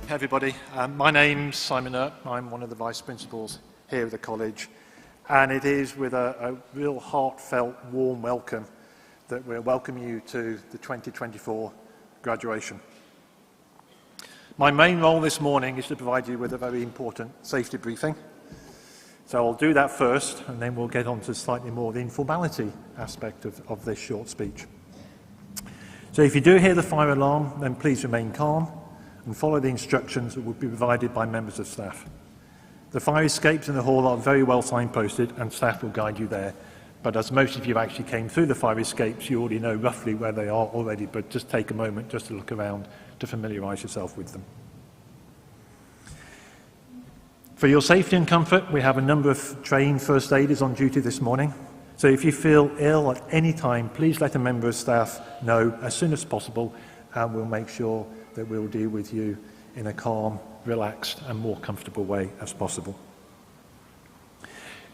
everybody. My name's Simon Earp. I'm one of the Vice Principals here at the College, and it is with a real heartfelt, warm welcome that we'll welcome you to the 2024 graduation. My main role this morning is to provide you with a very important safety briefing. So I'll do that first, and then we'll get on to slightly more the informality aspect of this short speech. So if you do hear the fire alarm, then please remain calm and follow the instructions that will be provided by members of staff. The fire escapes in the hall are very well signposted, and staff will guide you there. But as most of you actually came through the fire escapes, you already know roughly where they are already, but just take a moment just to look around to familiarise yourself with them. For your safety and comfort, we have a number of trained first aiders on duty this morning. So if you feel ill at any time, please let a member of staff know as soon as possible, and we'll make sure that we'll deal with you in a calm, relaxed and more comfortable way as possible.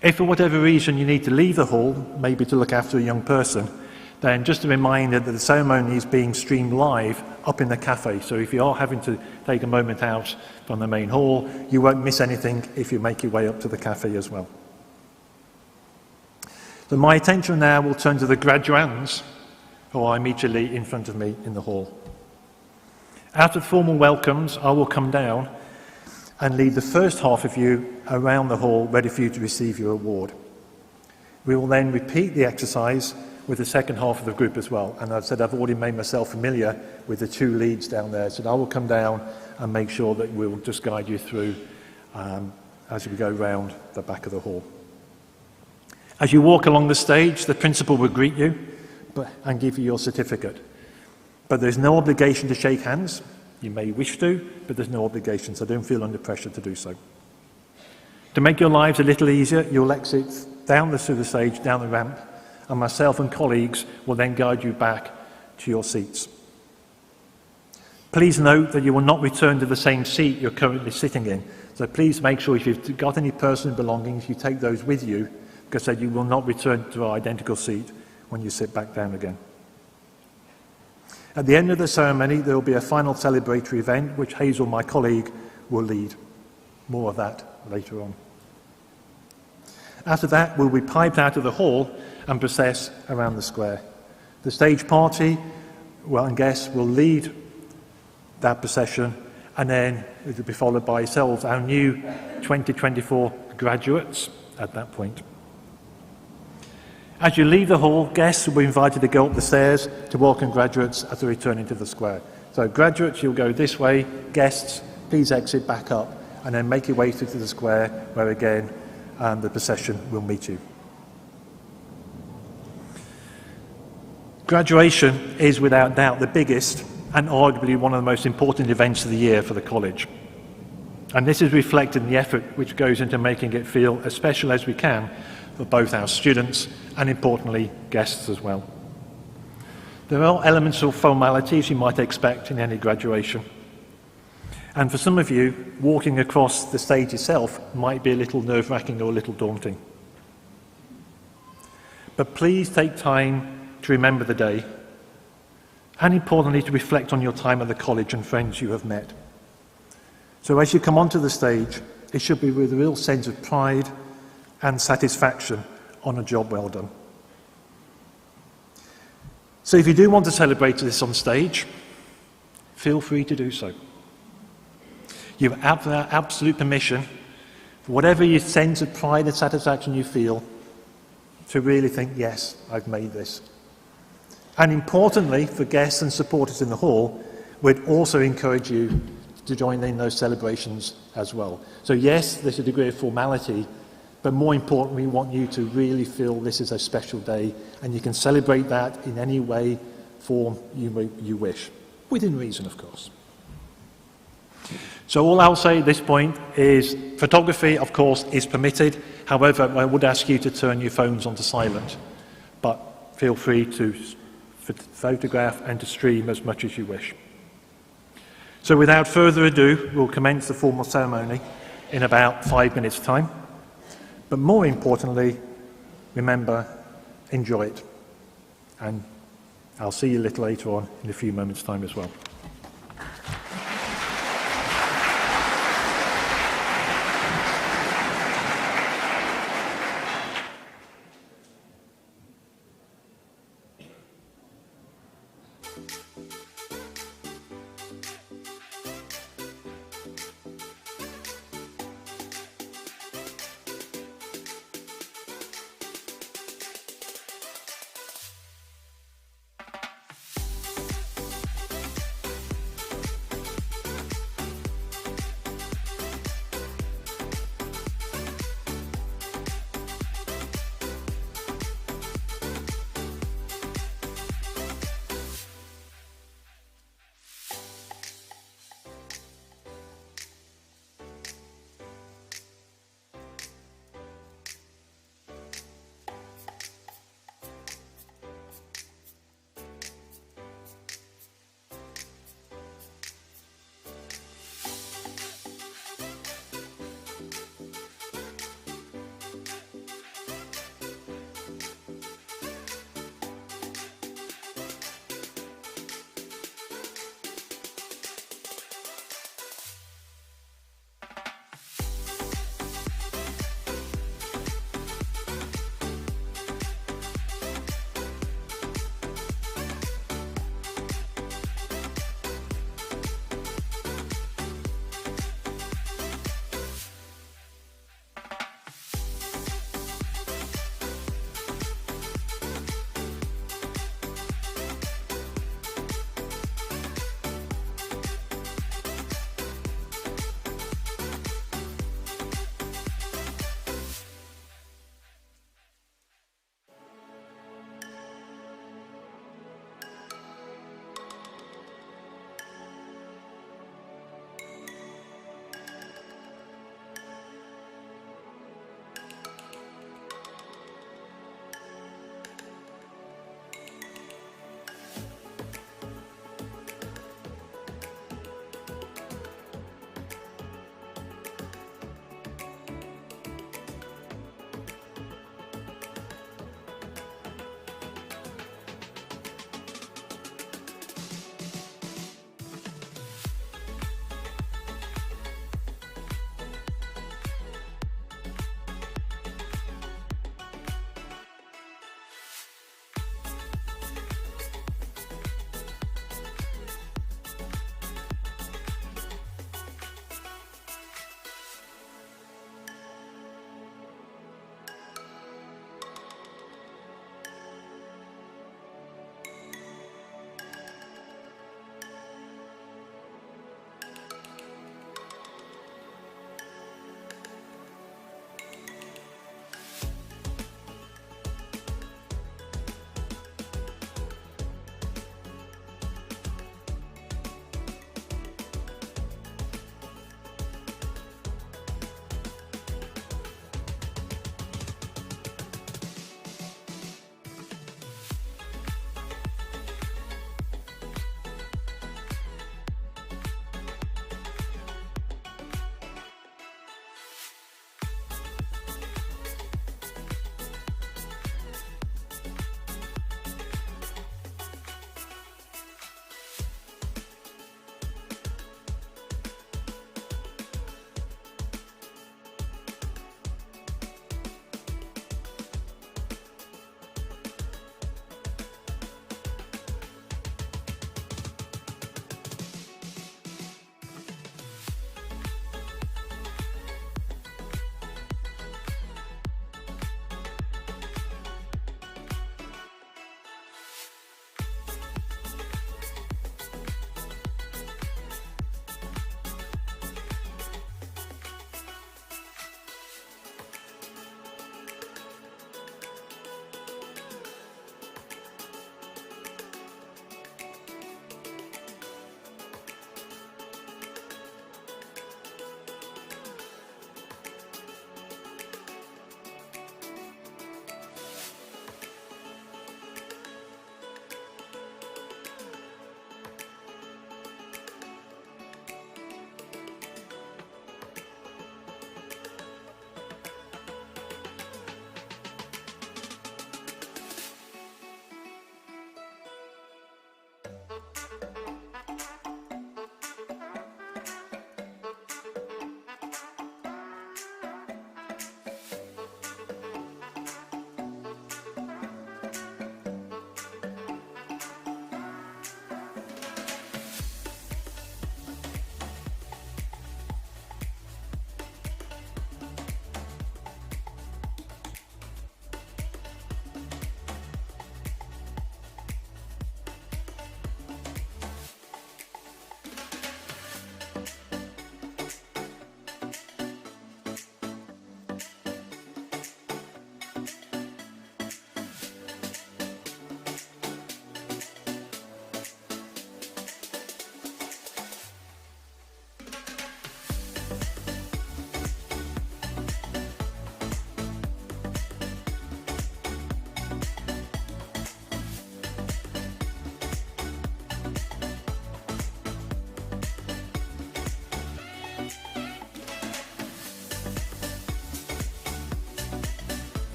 If for whatever reason you need to leave the hall, maybe to look after a young person, then just a reminder that the ceremony is being streamed live up in the cafe. So if you are having to take a moment out from the main hall, you won't miss anything if you make your way up to the cafe as well. So my attention now will turn to the graduands who are immediately in front of me in the hall. After the formal welcomes, I will come down and lead the first half of you around the hall, ready for you to receive your award. We will then repeat the exercise with the second half of the group as well. And I've said I've already made myself familiar with the two leads down there, so I will come down and make sure that we'll just guide you through as we go round the back of the hall. As you walk along the stage, the principal will greet you and give you your certificate. But there's no obligation to shake hands. You may wish to, but there's no obligation, so don't feel under pressure to do so. To make your lives a little easier, you'll exit down through the stage, down the ramp, and myself and colleagues will then guide you back to your seats. Please note that you will not return to the same seat you're currently sitting in, so please make sure if you've got any personal belongings, you take those with you, because you will not return to our identical seat when you sit back down again. At the end of the ceremony, there will be a final celebratory event, which Hazel, my colleague, will lead. More of that later on. After that, we'll be piped out of the hall and process around the square. The stage party and guests will lead that procession, and then it will be followed by yourselves, our new 2024 graduates at that point. As you leave the hall, guests will be invited to go up the stairs to welcome graduates as they return into the square. So graduates, you'll go this way. Guests, please exit back up and then make your way through to the square where again the procession will meet you. Graduation is without doubt the biggest and arguably one of the most important events of the year for the college. And this is reflected in the effort which goes into making it feel as special as we can for both our students and, importantly, guests as well. There are elements of formalities you might expect in any graduation. And for some of you, walking across the stage itself might be a little nerve-wracking or a little daunting. But please take time to remember the day, and importantly, to reflect on your time at the college and friends you have met. So as you come onto the stage, it should be with a real sense of pride and satisfaction on a job well done. So if you do want to celebrate this on stage, feel free to do so. You have absolute permission, for whatever your sense of pride and satisfaction you feel, to really think, yes, I've made this. And importantly, for guests and supporters in the hall, we'd also encourage you to join in those celebrations as well. So yes, there's a degree of formality, but more importantly, we want you to really feel this is a special day, and you can celebrate that in any way, form you wish, within reason, of course. So all I'll say at this point is photography, of course, is permitted. However, I would ask you to turn your phones onto silent, but feel free to photograph and to stream as much as you wish. So without further ado, we'll commence the formal ceremony in about 5 minutes' time. But more importantly, remember, enjoy it. And I'll see you a little later on in a few moments' time as well.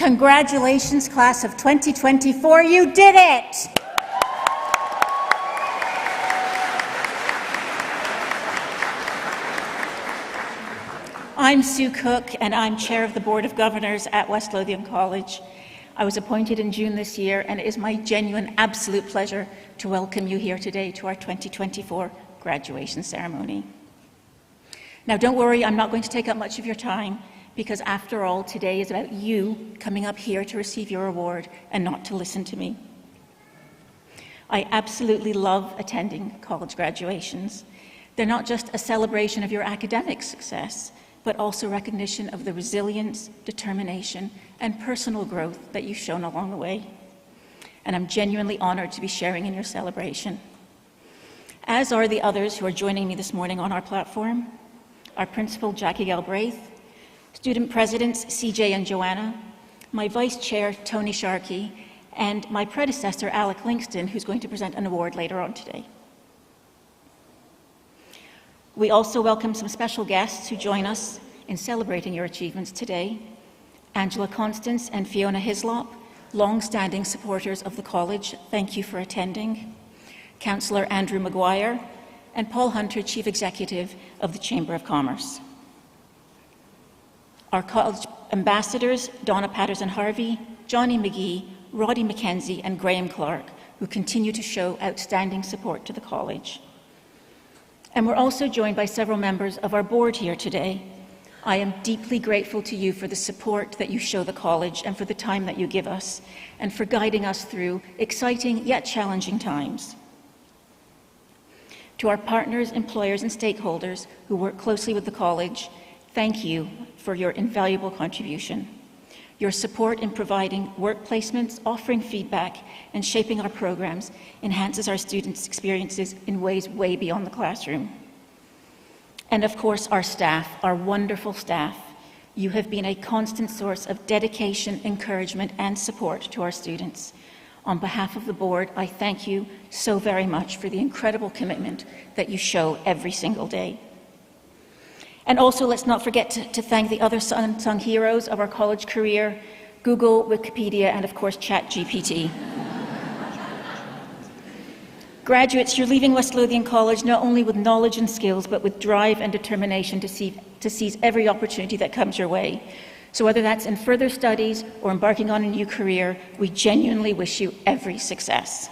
Congratulations, class of 2024, you did it! I'm Sue Cook, and I'm Chair of the Board of Governors at West Lothian College. I was appointed in June this year, and it is my genuine, absolute pleasure to welcome you here today to our 2024 graduation ceremony. Now, don't worry, I'm not going to take up much of your time, because after all, today is about you coming up here to receive your award and not to listen to me. I absolutely love attending college graduations. They're not just a celebration of your academic success, but also recognition of the resilience, determination, and personal growth that you've shown along the way. And I'm genuinely honored to be sharing in your celebration. As are the others who are joining me this morning on our platform: our principal, Jackie Galbraith, student presidents, CJ and Joanna, my vice chair, Tony Sharkey, and my predecessor, Alec Lingston, who's going to present an award later on today. We also welcome some special guests who join us in celebrating your achievements today: Angela Constance and Fiona Hislop, long-standing supporters of the college, thank you for attending; Councillor Andrew Maguire; and Paul Hunter, Chief Executive of the Chamber of Commerce. Our college ambassadors, Donna Patterson-Harvey, Johnny McGee, Roddy McKenzie, and Graham Clark, who continue to show outstanding support to the college. And we're also joined by several members of our board here today. I am deeply grateful to you for the support that you show the college and for the time that you give us, and for guiding us through exciting yet challenging times. To our partners, employers, and stakeholders who work closely with the college, thank you for your invaluable contribution. Your support in providing work placements, offering feedback, and shaping our programs enhances our students' experiences in ways way beyond the classroom. And of course, our staff, our wonderful staff. You have been a constant source of dedication, encouragement, and support to our students. On behalf of the board, I thank you so very much for the incredible commitment that you show every single day. And also, let's not forget to thank the other unsung heroes of our college career: Google, Wikipedia, and of course, ChatGPT. Graduates, you're leaving West Lothian College not only with knowledge and skills, but with drive and determination to seize every opportunity that comes your way. So whether that's in further studies or embarking on a new career, we genuinely wish you every success.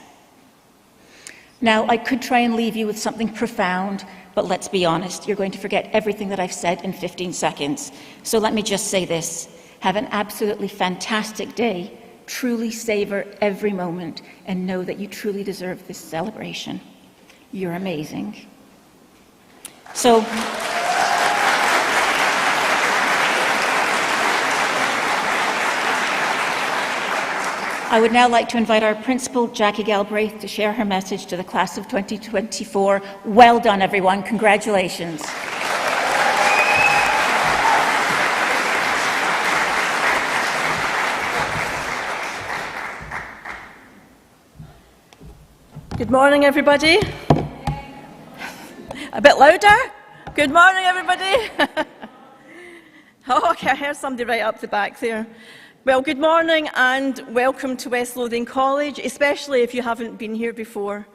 Now, I could try and leave you with something profound, but let's be honest, you're going to forget everything that I've said in 15 seconds. So let me just say this: have an absolutely fantastic day, truly savor every moment, and know that you truly deserve this celebration. You're amazing. So, I would now like to invite our principal, Jackie Galbraith, to share her message to the class of 2024. Well done, everyone. Congratulations. Good morning, everybody. A bit louder. Good morning, everybody. Oh, okay, I heard somebody right up the back there. Well, good morning and welcome to West Lothian College, especially if you haven't been here before.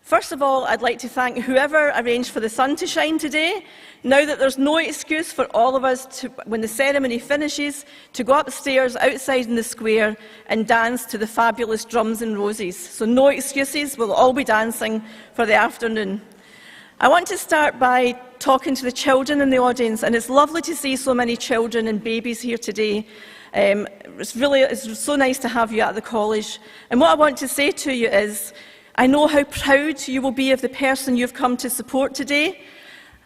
First of all, I'd like to thank whoever arranged for the sun to shine today. Now that there's no excuse for all of us, to, when the ceremony finishes, to go upstairs outside in the square and dance to the fabulous drums and roses. So no excuses, we'll all be dancing for the afternoon. I want to start by talking to the children in the audience, and it's lovely to see so many children and babies here today. It's so nice to have you at the college. And what I want to say to you is, I know how proud you will be of the person you've come to support today.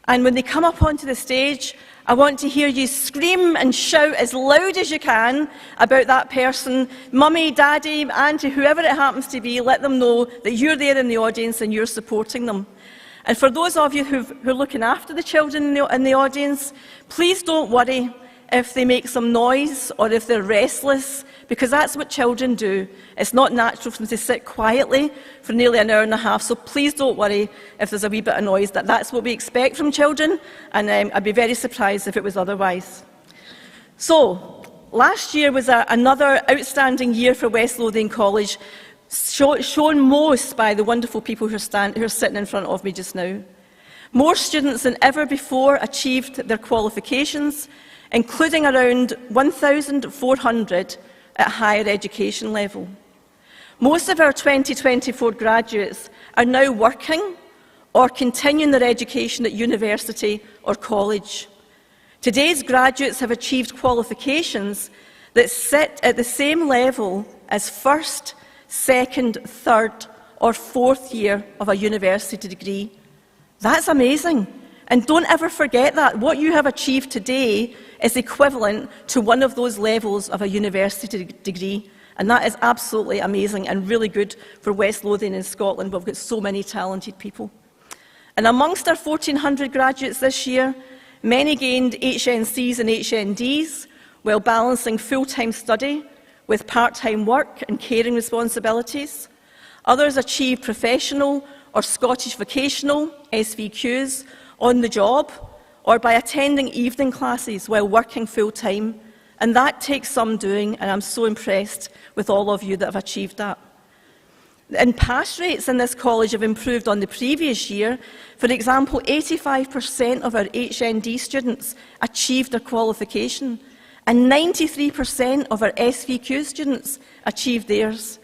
And when they come up onto the stage, I want to hear you scream and shout as loud as you can about that person. Mummy, daddy, auntie, whoever it happens to be, let them know that you're there in the audience and you're supporting them. And for those of you who are looking after the children in the audience, please don't worry if they make some noise or if they're restless, because that's what children do. It's not natural for them to sit quietly for nearly an hour and a half, so please don't worry if there's a wee bit of noise. That's what we expect from children, and I'd be very surprised if it was otherwise. So, Last year was another outstanding year for West Lothian College, shown most by the wonderful people who are sitting in front of me just now. More students than ever before achieved their qualifications, including around 1,400 at higher education level. Most of our 2024 graduates are now working or continuing their education at university or college. Today's graduates have achieved qualifications that sit at the same level as first, second, third or fourth year of a university degree. That's amazing. And don't ever forget that. What you have achieved today is equivalent to one of those levels of a university degree. And that is absolutely amazing and really good for West Lothian in Scotland. We've got so many talented people. And amongst our 1,400 graduates this year, many gained HNCs and HNDs while balancing full-time study with part-time work and caring responsibilities. Others achieved professional or Scottish vocational SVQs on the job or by attending evening classes while working full-time. And that takes some doing, and I'm so impressed with all of you that have achieved that. And pass rates in this college have improved on the previous year. For example, 85% of our HND students achieved their qualification, and 93% of our SVQ students achieved theirs.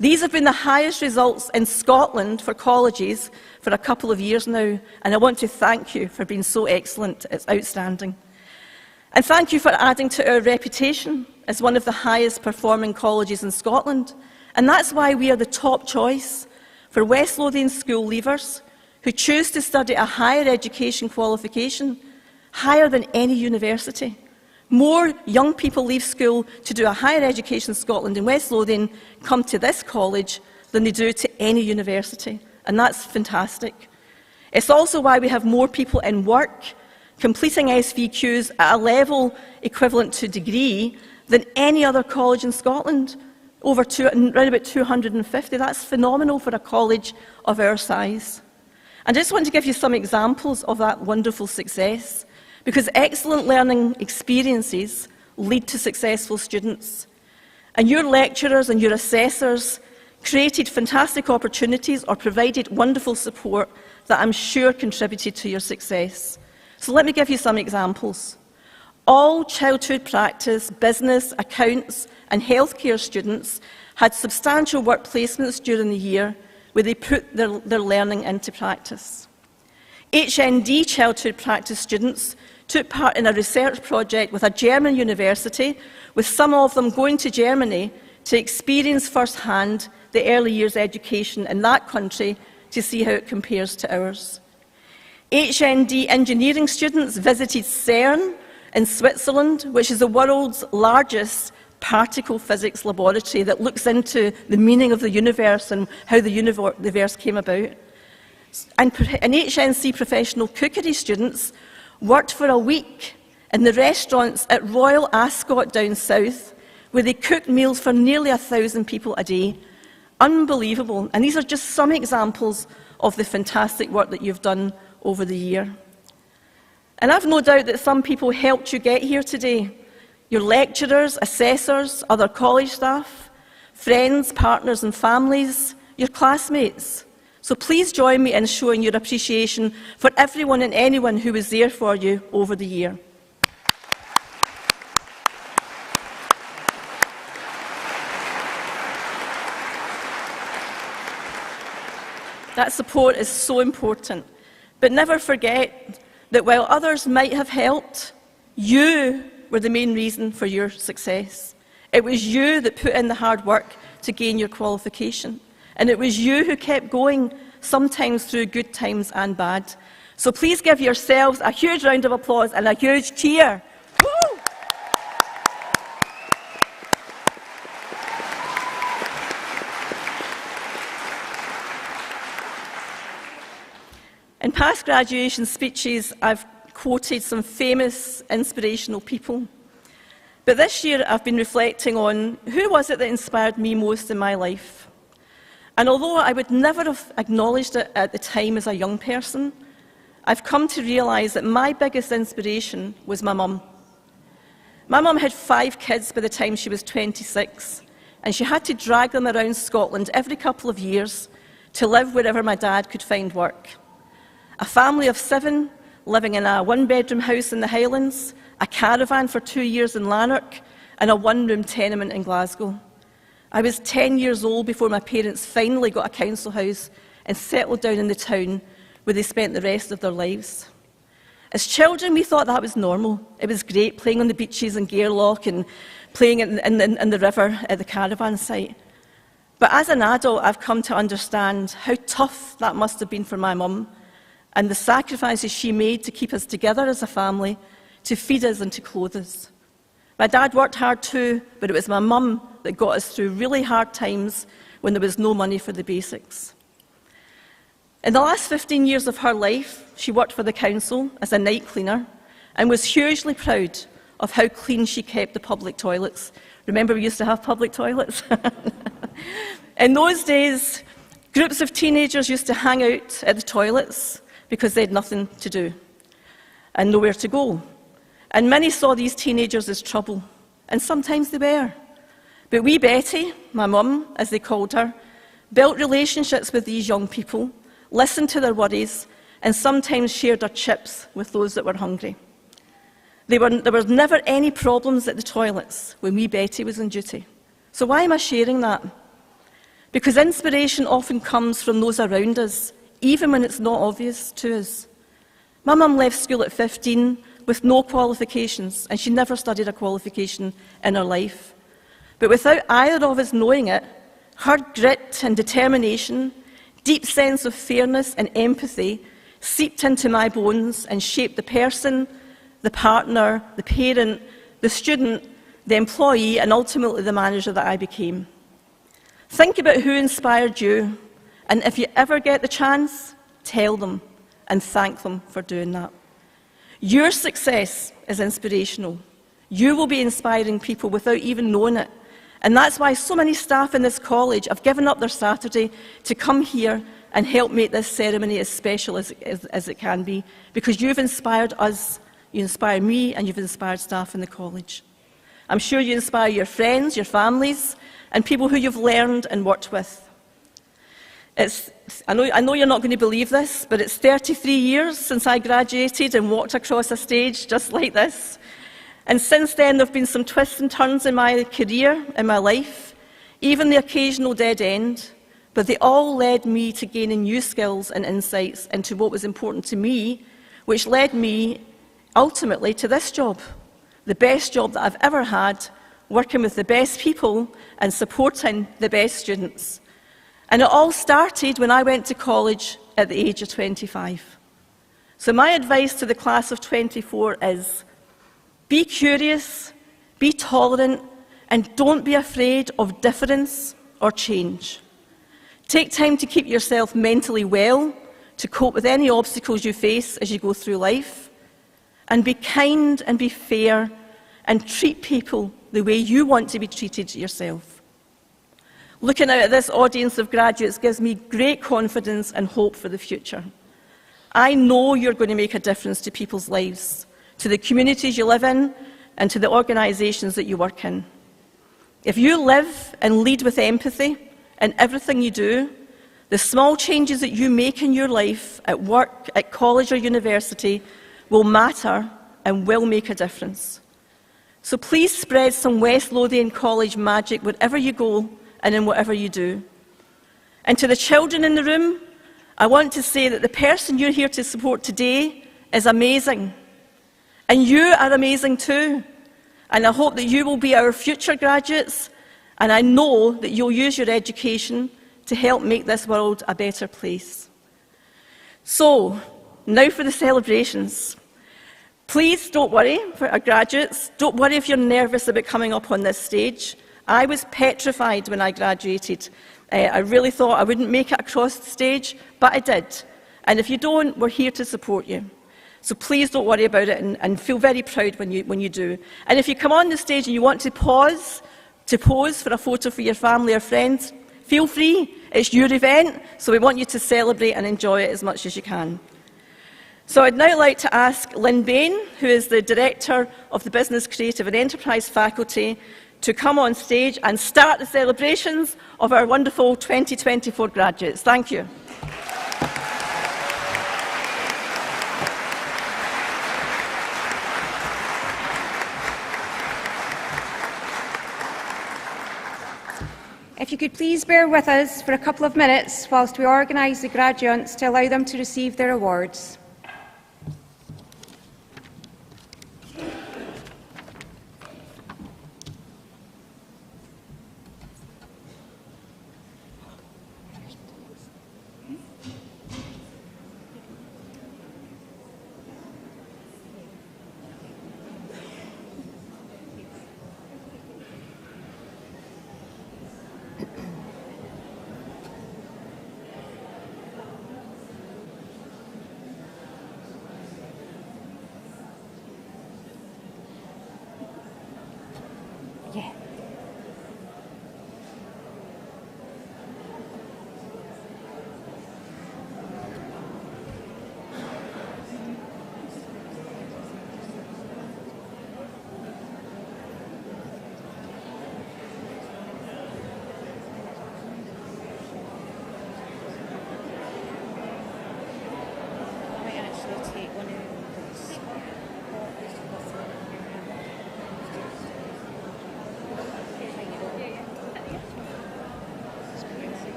These have been the highest results in Scotland for colleges for a couple of years now, and I want to thank you for being so excellent. It's outstanding. And thank you for adding to our reputation as one of the highest performing colleges in Scotland. And that's why we are the top choice for West Lothian school leavers who choose to study a higher education qualification, higher than any university. More young people leave school to do a higher education in Scotland and West Lothian come to this college than they do to any university. And that's fantastic. It's also why we have more people in work completing SVQs at a level equivalent to degree than any other college in Scotland. Around about 250. That's phenomenal for a college of our size. I just want to give you some examples of that wonderful success, because excellent learning experiences lead to successful students. And your lecturers and your assessors created fantastic opportunities or provided wonderful support that I'm sure contributed to your success. So let me give you some examples. All childhood practice, business, accounts and healthcare students had substantial work placements during the year where they put their learning into practice. HND childhood practice students took part in a research project with a German university, with some of them going to Germany to experience firsthand the early years education in that country to see how it compares to ours. HND engineering students visited CERN in Switzerland, which is the world's largest particle physics laboratory that looks into the meaning of the universe and how the universe came about. And HNC professional cookery students worked for a week in the restaurants at Royal Ascot down south, where they cooked meals for nearly 1,000 people a day. Unbelievable. And these are just some examples of the fantastic work that you've done over the year. And I've no doubt that some people helped you get here today. Your lecturers, assessors, other college staff, friends, partners and families, your classmates. So please join me in showing your appreciation for everyone and anyone who was there for you over the year. That support is so important. But never forget that while others might have helped, you were the main reason for your success. It was you that put in the hard work to gain your qualification. And it was you who kept going, sometimes through good times and bad. So please give yourselves a huge round of applause and a huge cheer. Woo! In past graduation speeches, I've quoted some famous, inspirational people. But this year, I've been reflecting on who was it that inspired me most in my life. And although I would never have acknowledged it at the time as a young person, I've come to realise that my biggest inspiration was my mum. My mum had 5 kids by the time she was 26, and she had to drag them around Scotland every couple of years to live wherever my dad could find work. A family of 7 living in a 1-bedroom house in the Highlands, a caravan for 2 years in Lanark, and a 1-room tenement in Glasgow. I was 10 years old before my parents finally got a council house and settled down in the town where they spent the rest of their lives. As children, we thought that was normal. It was great playing on the beaches in Gairloch and playing in the river at the caravan site. But as an adult, I've come to understand how tough that must have been for my mum and the sacrifices she made to keep us together as a family, to feed us and to clothe us. My dad worked hard too, but it was my mum that got us through really hard times when there was no money for the basics. In the last 15 years of her life, she worked for the council as a night cleaner and was hugely proud of how clean she kept the public toilets. Remember, we used to have public toilets? In those days, groups of teenagers used to hang out at the toilets because they had nothing to do and nowhere to go. And many saw these teenagers as trouble, and sometimes they were. But wee Betty, my mum, as they called her, built relationships with these young people, listened to their worries, and sometimes shared her chips with those that were hungry. There were never any problems at the toilets when wee Betty was on duty. So why am I sharing that? Because inspiration often comes from those around us, even when it's not obvious to us. My mum left school at 15 with no qualifications, and she never studied a qualification in her life. But without either of us knowing it, her grit and determination, deep sense of fairness and empathy seeped into my bones and shaped the person, the partner, the parent, the student, the employee, and ultimately the manager that I became. Think about who inspired you, and if you ever get the chance, tell them and thank them for doing that. Your success is inspirational. You will be inspiring people without even knowing it. And that's why so many staff in this college have given up their Saturday to come here and help make this ceremony as special as it can be, because you've inspired us, you inspire me, and you've inspired staff in the college. I'm sure you inspire your friends, your families, and people who you've learned and worked with. I know you're not going to believe this, but it's 33 years since I graduated and walked across a stage just like this. And since then, there have been some twists and turns in my career, in my life, even the occasional dead end, but they all led me to gaining new skills and insights into what was important to me, which led me ultimately to this job, the best job that I've ever had, working with the best people and supporting the best students. And it all started when I went to college at the age of 25. So my advice to the class of 24 is, be curious, be tolerant, and don't be afraid of difference or change. Take time to keep yourself mentally well, to cope with any obstacles you face as you go through life, and be kind and be fair, and treat people the way you want to be treated yourself. Looking out at this audience of graduates gives me great confidence and hope for the future. I know you're going to make a difference to people's lives, to the communities you live in, and to the organisations that you work in. If you live and lead with empathy in everything you do, the small changes that you make in your life, at work, at college or university, will matter and will make a difference. So please spread some West Lothian College magic wherever you go and in whatever you do. And to the children in the room, I want to say that the person you're here to support today is amazing. And you are amazing too. And I hope that you will be our future graduates, and I know that you'll use your education to help make this world a better place. So, now for the celebrations. Please don't worry for our graduates. Don't worry if you're nervous about coming up on this stage. I was petrified when I graduated. I really thought I wouldn't make it across the stage, but I did. And if you don't, we're here to support you. So please don't worry about it, and feel very proud when you do. And if you come on the stage and you want to pose for a photo for your family or friends, feel free. It's your event, so we want you to celebrate and enjoy it as much as you can. So I'd now like to ask Lynn Bain, who is the Director of the Business, Creative and Enterprise faculty, to come on stage and start the celebrations of our wonderful 2024 graduates. Thank you. If you could please bear with us for a couple of minutes whilst we organise the graduates to allow them to receive their awards.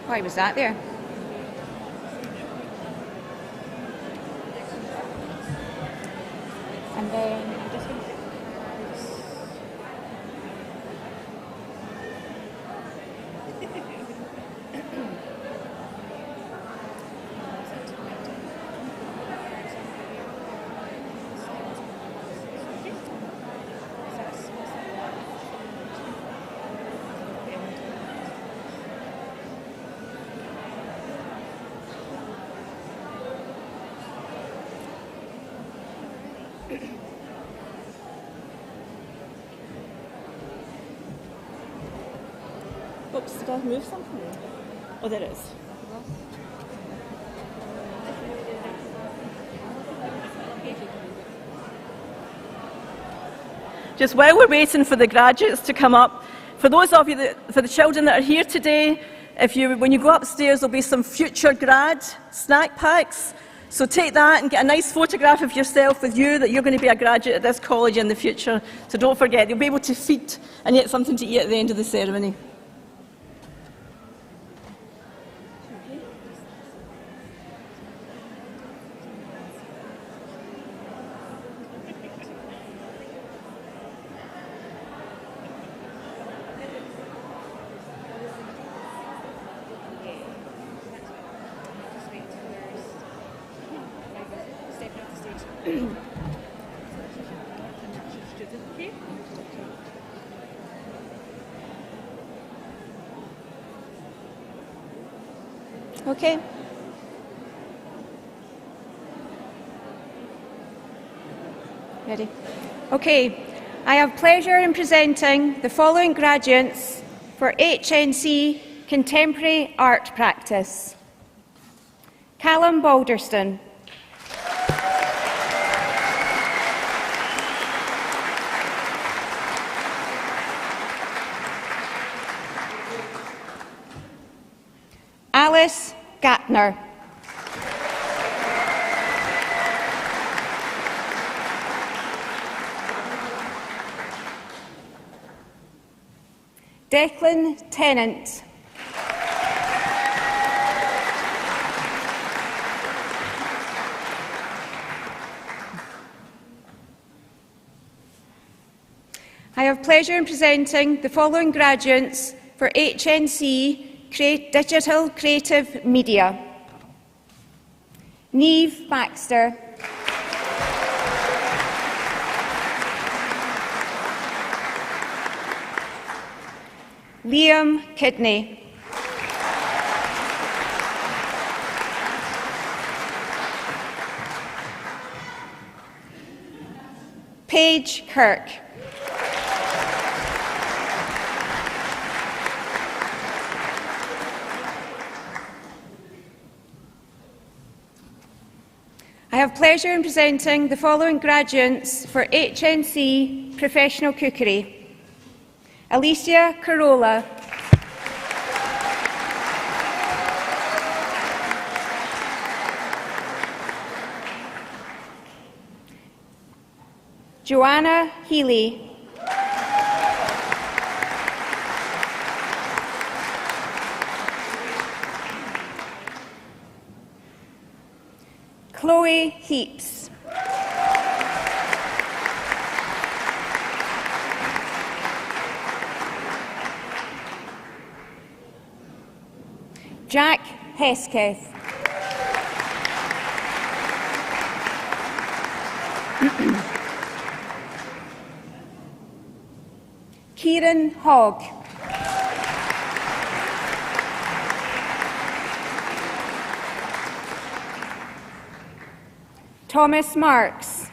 Why was that there? And then I'm just going to Oops, did I move something? Oh, there it is. Just while we're waiting for the graduates to come up, for those of you for the children that are here today, when you go upstairs, there'll be some future grad snack packs. So take that and get a nice photograph of yourself with you that you're going to be a graduate at this college in the future. So don't forget, you'll be able to feed and get something to eat at the end of the ceremony. Okay. Ready? Okay. I have pleasure in presenting the following graduates for HNC Contemporary Art Practice. Callum Balderston. Alice Gatner. Declan Tennant. I have pleasure in presenting the following graduates for HNC Digital Creative Media. Niamh Baxter. Liam Kidney. Paige Kirk. have pleasure in presenting the following graduates for HNC Professional Cookery. Alicia Carola. Joanna Healy. Chloe Heaps. Jack Hesketh. Kieran Hogg. Thomas Marks.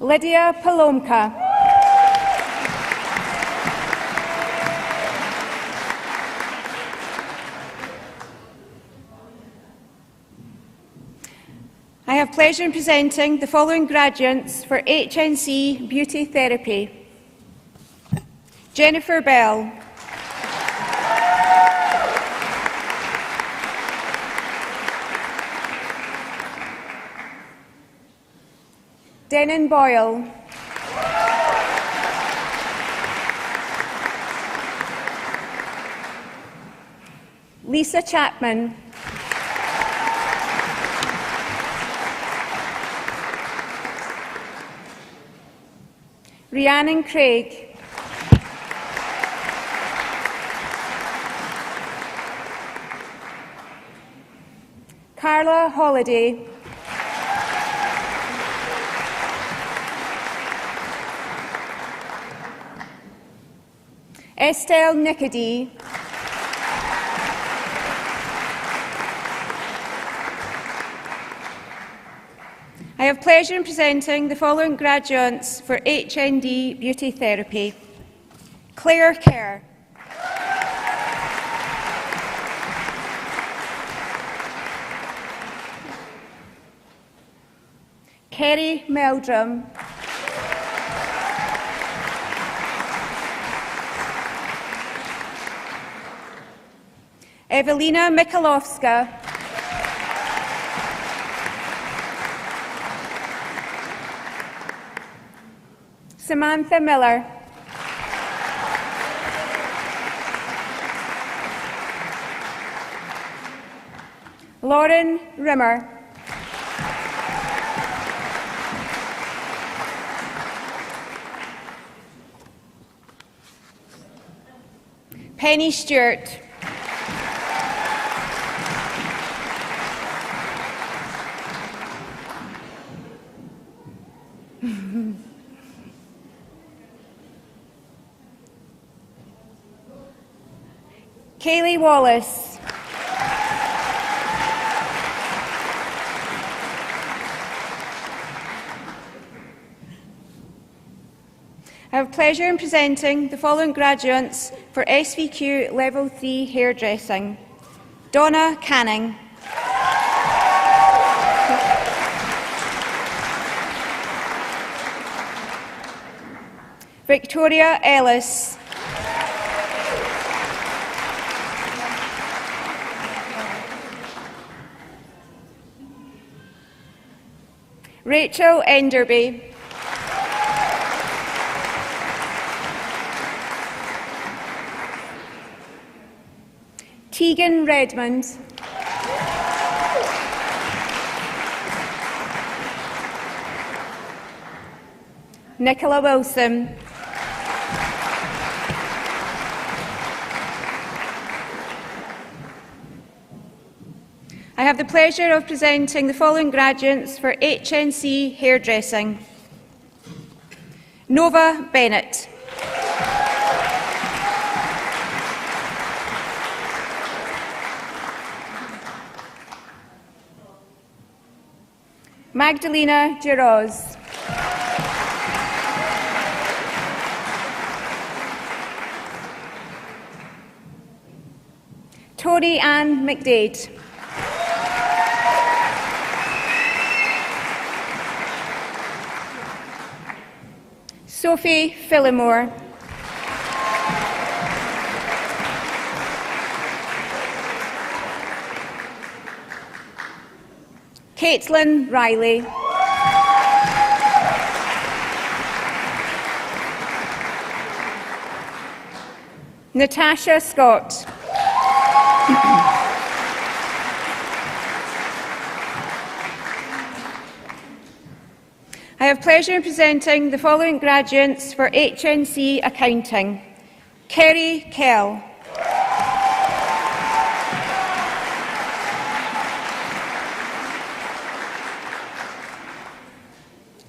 Lydia Palomka. I have pleasure in presenting the following graduates for HNC Beauty Therapy. Jennifer Bell. Denon Boyle. Lisa Chapman. Rhiannon Craig. Carla Holiday. Estelle Nicody. I have pleasure in presenting the following graduates for HND Beauty Therapy. Claire Kerr. Kerry Meldrum. Evelina Michalowska. Samantha Miller. Lauren Rimmer. Penny Stewart. Kaylee Wallace. I have pleasure in presenting the following graduates for SVQ Level 3 Hairdressing. Donna Canning. Victoria Ellis. Rachel Enderby. Tegan Redmond. Nicola Wilson. I have the pleasure of presenting the following graduates for HNC Hairdressing. Nova Bennett. Magdalena Giroz. Lori Ann McDade. Sophie Phillimore. Caitlin Riley. Natasha Scott. I have pleasure in presenting the following graduates for HNC Accounting. Kerry Kell.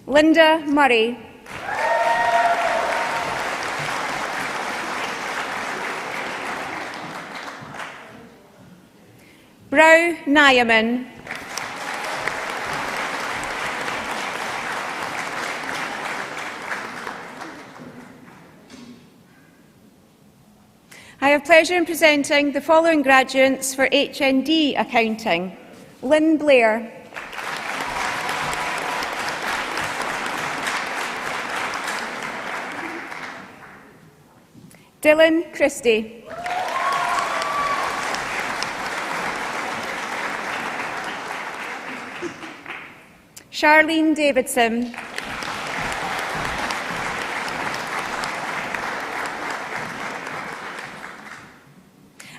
Linda Murray. Brau Nyaman. I have pleasure in presenting the following graduates for HND Accounting. Lynn Blair. Dylan Christie. Charlene Davidson.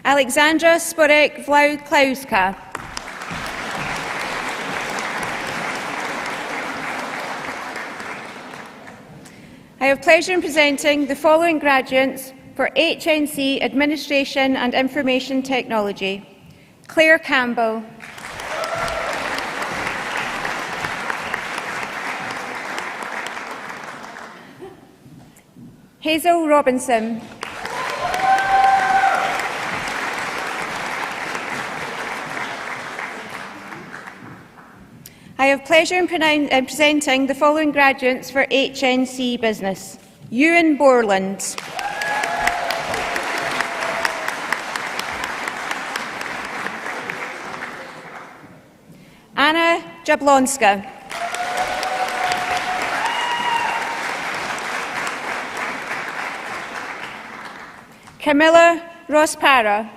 Alexandra Sporek Klauska. I have pleasure in presenting the following graduates for HNC Administration and Information Technology. Claire Campbell. Hazel Robinson. I have pleasure in presenting the following graduates for HNC Business. Ewan Borland. Anna Jablonska. Camilla Rospara.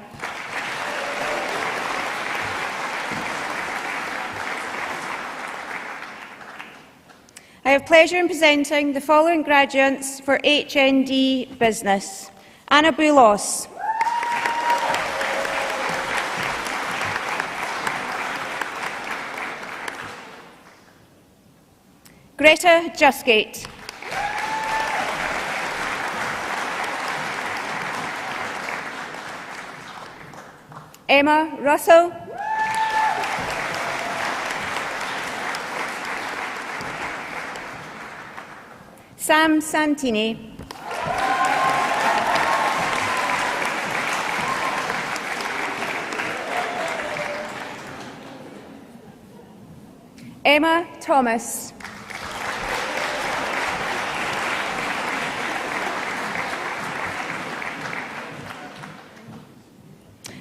I have pleasure in presenting the following graduates for HND Business. Anna Boulos. Greta Justgate. Emma Russell. Sam Santini. Emma Thomas.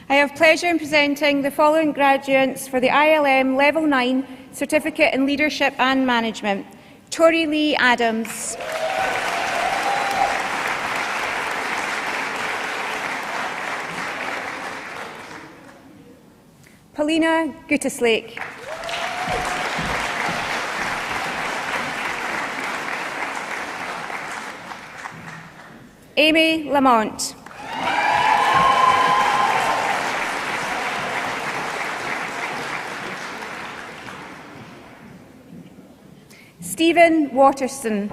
I have pleasure in presenting the following graduates for the ILM Level 9 Certificate in Leadership and Management. Tori Lee Adams. Paulina Guteslake. Amy Lamont. Stephen Waterston.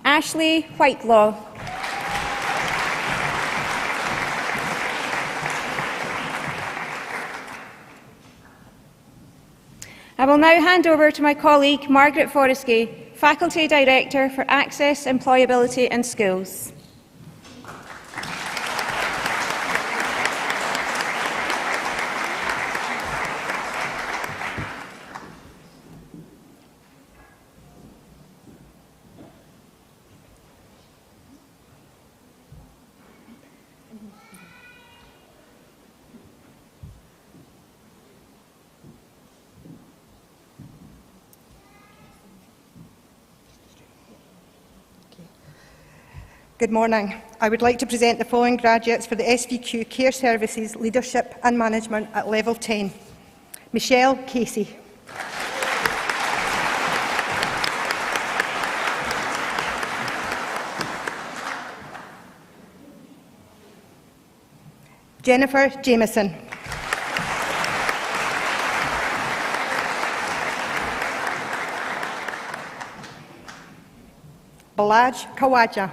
Ashley Whitelaw. I will now hand over to my colleague Margaret Forresky, Faculty Director for Access, Employability and Skills. Good morning. I would like to present the following graduates for the SVQ Care Services Leadership and Management at Level 10. Michelle Casey. Jennifer Jameson. Balaj Kawaja.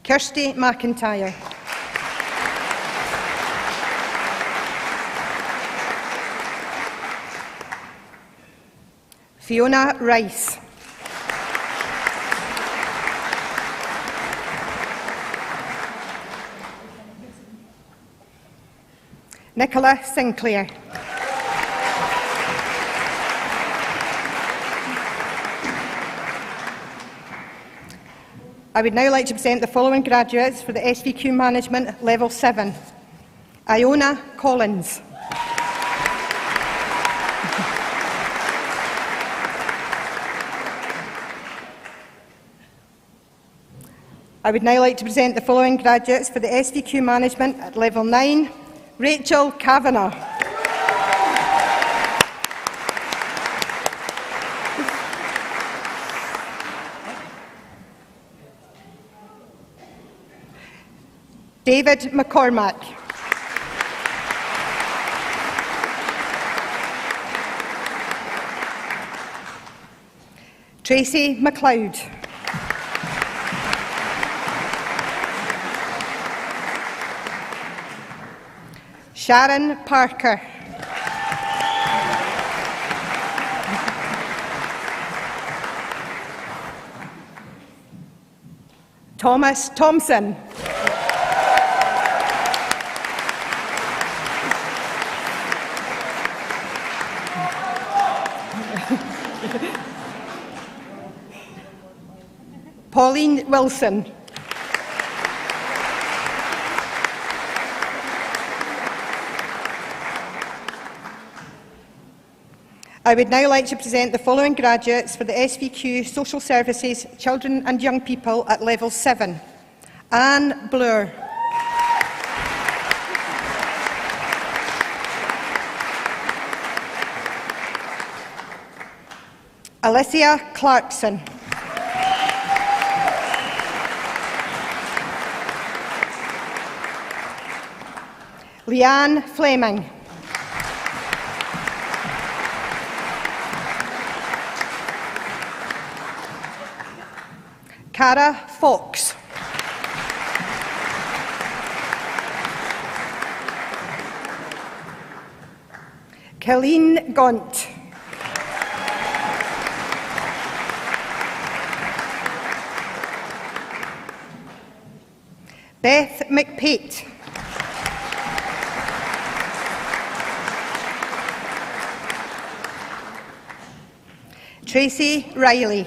Kirsty McIntyre. Fiona Rice. Nicola Sinclair. I would now like to present the following graduates for the SVQ Management Level 7. Iona Collins. I would now like to present the following graduates for the SVQ Management at Level 9. Rachel Kavanagh. David McCormack. Tracy MacLeod. Sharon Parker. Thomas Thompson. Pauline Wilson. I would now like to present the following graduates for the SVQ Social Services Children and Young People at Level 7. Anne Blur. Alicia Clarkson. Leanne Fleming. Cara Fox. Colleen Gaunt. Beth McPate. Tracy Riley.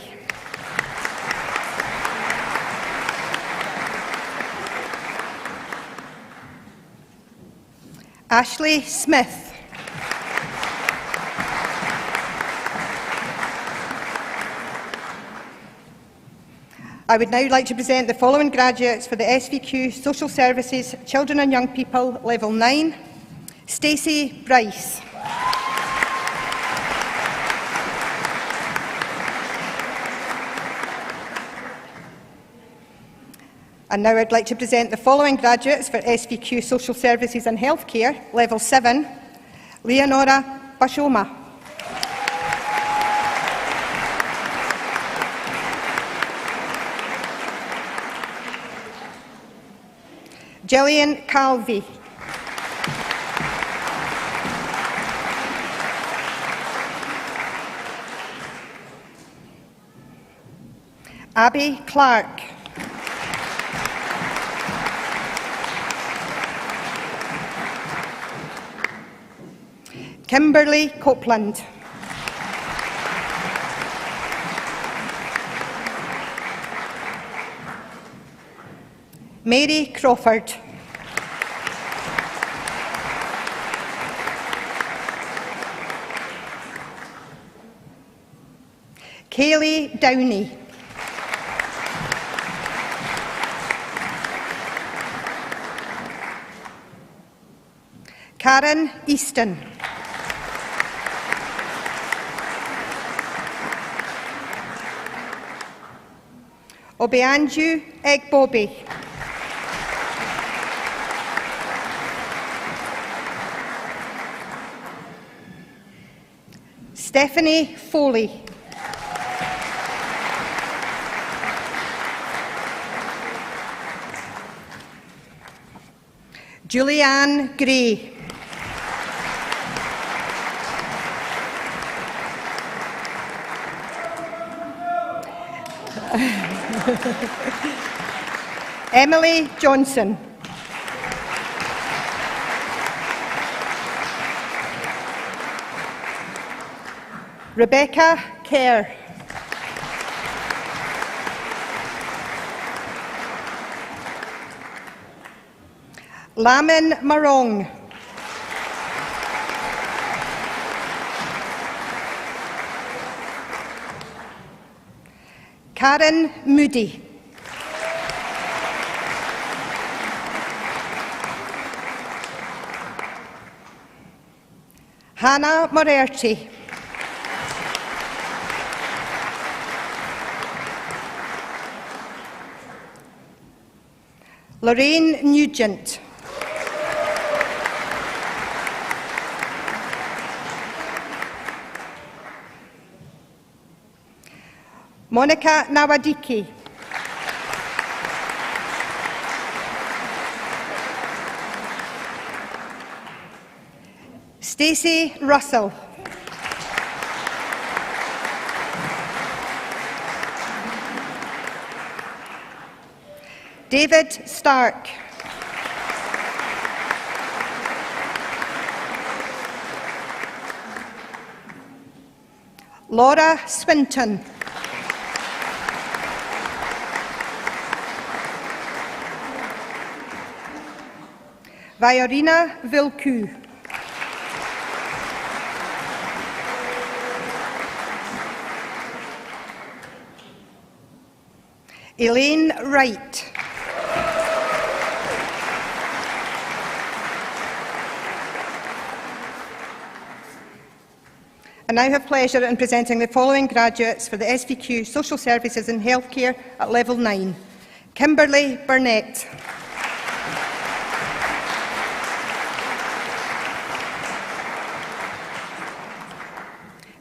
Ashley Smith. I would now like to present the following graduates for the SVQ Social Services Children and Young People Level 9. Stacey Bryce. And now I'd like to present the following graduates for SVQ Social Services and Healthcare, Level 7. Leonora Bashoma. Gillian Calvi. Abby Clark. Kimberly Copeland. Mary Crawford. Kaylee Downey. Karen Easton. Obianju Egbobi. Stephanie Foley. Julianne Gray. Emily Johnson. Rebecca Kerr. Lamin Marong. Karen Moody. Hannah Moretti. Lorraine Nugent. Monica Nawadiki. Stacey Russell. David Stark. Laura Swinton. Viorina Vilku. Elaine Wright. I now have pleasure in presenting the following graduates for the SVQ Social Services and Healthcare at Level 9. Kimberly Burnett.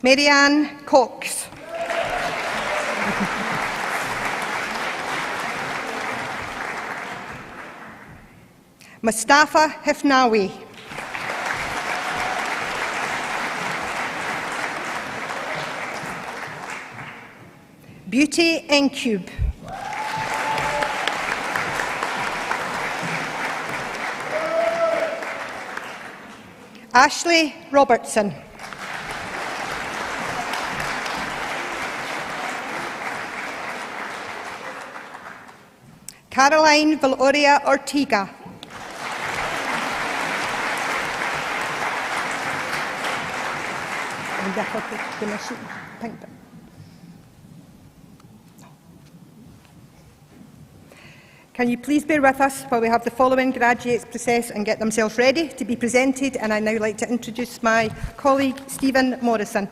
Marianne Cox. Mustafa Hifnawi. Beauty Encube. Ashley Robertson. Caroline Valoria Ortega. Can you please bear with us while we have the following graduates process and get themselves ready to be presented? And I'd now like to introduce my colleague, Stephen Morrison.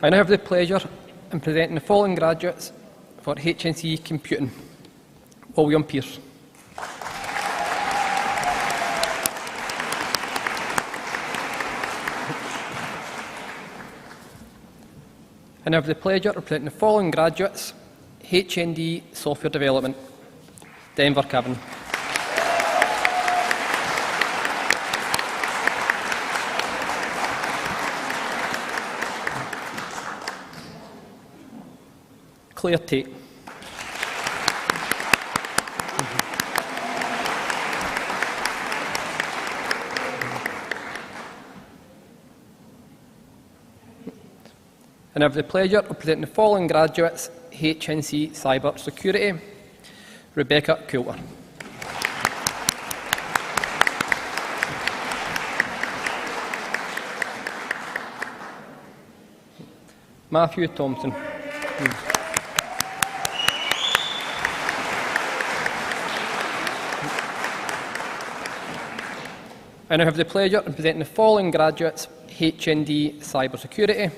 I now have the pleasure in presenting the following graduates for HNC Computing. William Pearce. And I have the pleasure of presenting the following graduates, HND Software Development, Denver Cavan. Claire Tate. And I have the pleasure of presenting the following graduates, HNC Cyber Security, Rebecca Coulter. Matthew Thompson. And I have the pleasure of presenting the following graduates, HND Cyber Security,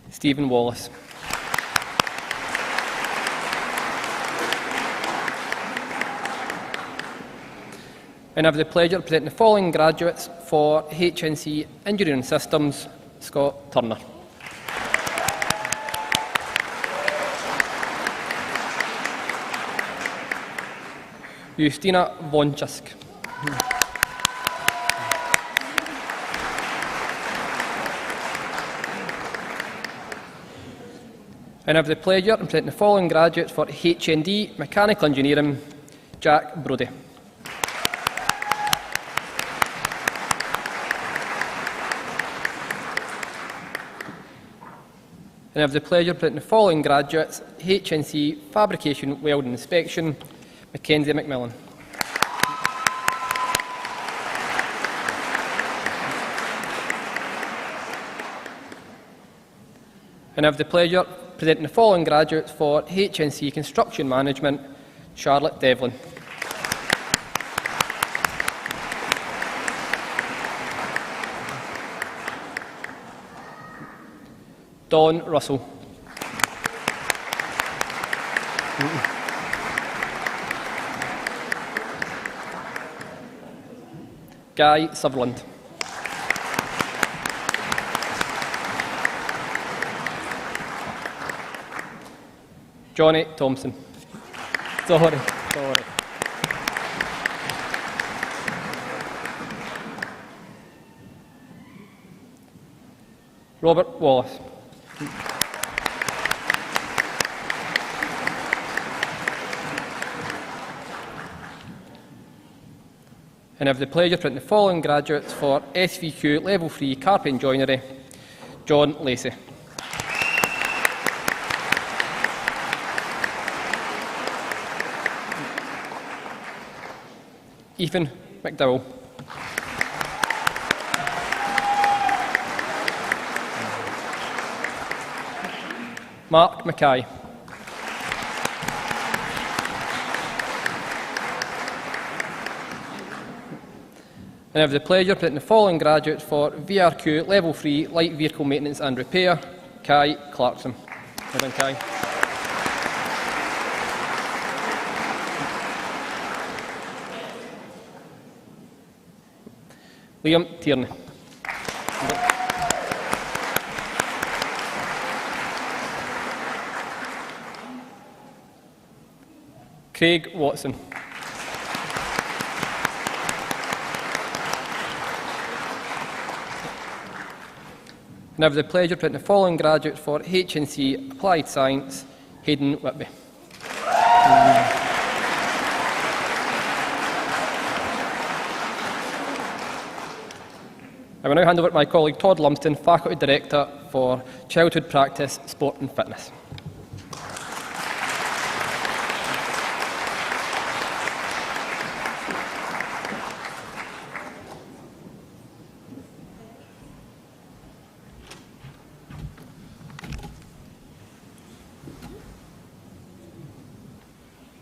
Stephen Wallace. And I have the pleasure of presenting the following graduates for HNC Engineering Systems, Scott Turner. Justina Vonchusk. And I have the pleasure of presenting the following graduates for HND Mechanical Engineering, Jack Brodie. And I have the pleasure of presenting the following graduates, HNC Fabrication Welding Inspection, Mackenzie McMillan. And I have the pleasure of presenting the following graduates for HNC Construction Management, Charlotte Devlin. Dawn Russell. Guy Sutherland. Johnny Thompson. Sorry. Robert Wallace. And I have the pleasure of presenting the following graduates for SVQ Level 3 Carpet and Joinery, John Lacey. Ethan McDowell. Mark Mackay. And I have the pleasure of presenting the following graduates for VRQ Level 3 Light Vehicle Maintenance and Repair, Kai Clarkson. Well done, Kai. Liam Tierney. Craig Watson. And I have the pleasure of presenting the following graduates for HNC Applied Science, Hayden Whitby. I will now hand over to my colleague Todd Lumsden, Faculty Director for Childhood Practice, Sport and Fitness.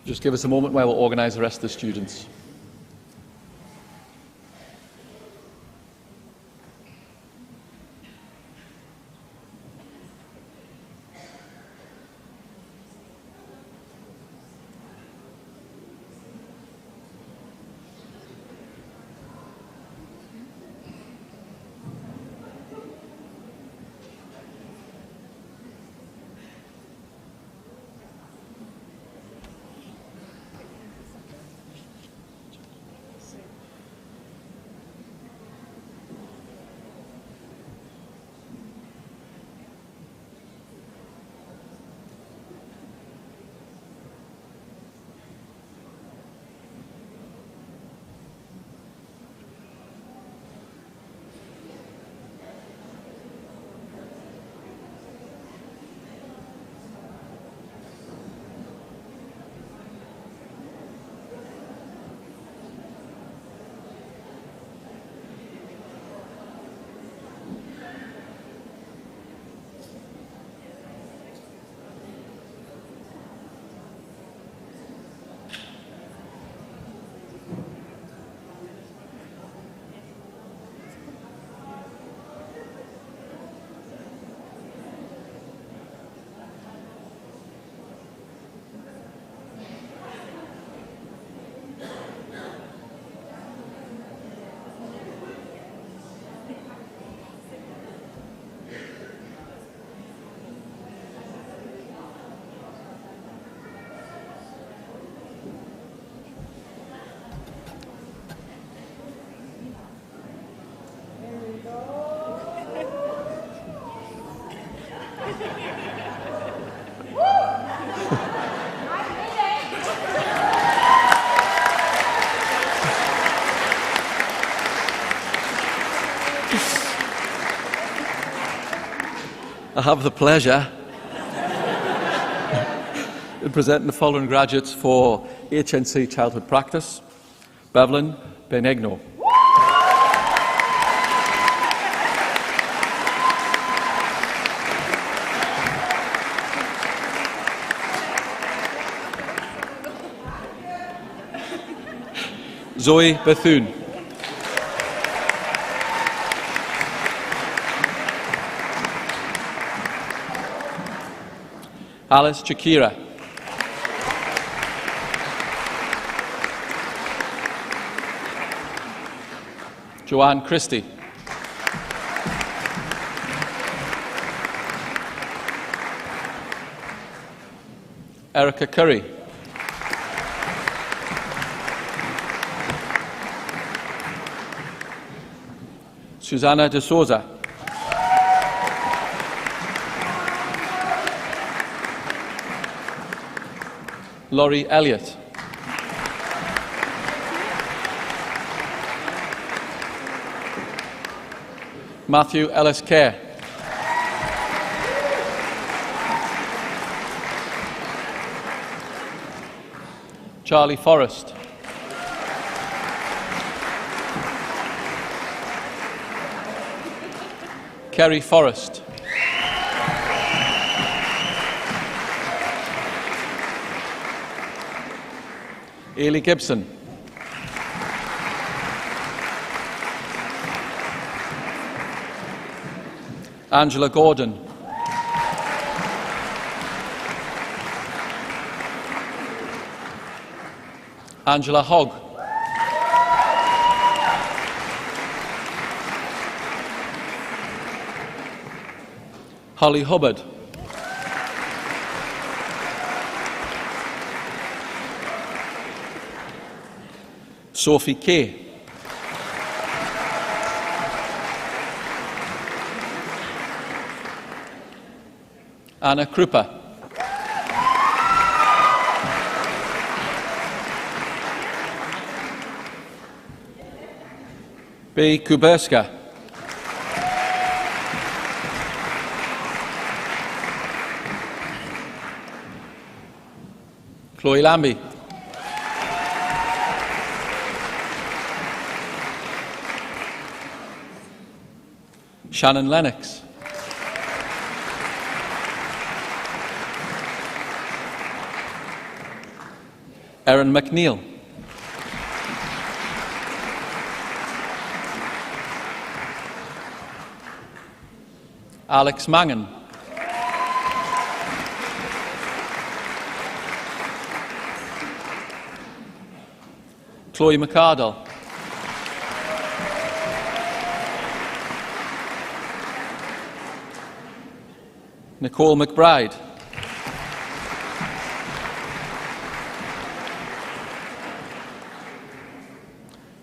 Just give us a moment while we'll organise the rest of the students. I have the pleasure in presenting the following graduates for HNC Childhood Practice: Bevelyn Benegno, Zoe Bethune, Alice Chakira, Joanne Christie, Erica Curry, Susanna de Souza, Laurie Elliott, Matthew Ellis Kerr, Charlie Forrest, Kerry Forrest, Ailey Gibson, Angela Gordon, Angela Hogg, Holly Hubbard, Sophie Kay, Anna Krupa, B. Kuberska, Chloe Lambie, Shannon Lennox, Erin McNeil, Alex Mangan, Chloe McArdle, Nicole McBride,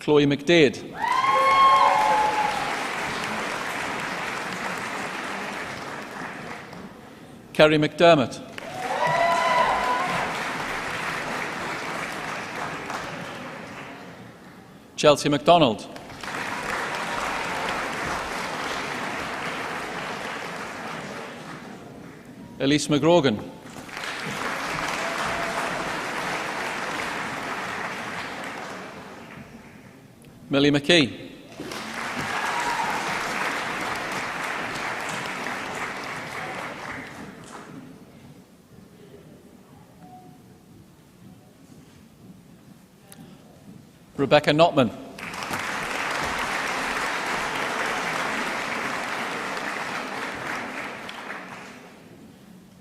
Chloe McDade, Kerry McDermott, Chelsea MacDonald, Elise McGrogan, Millie McKee, Rebecca Notman,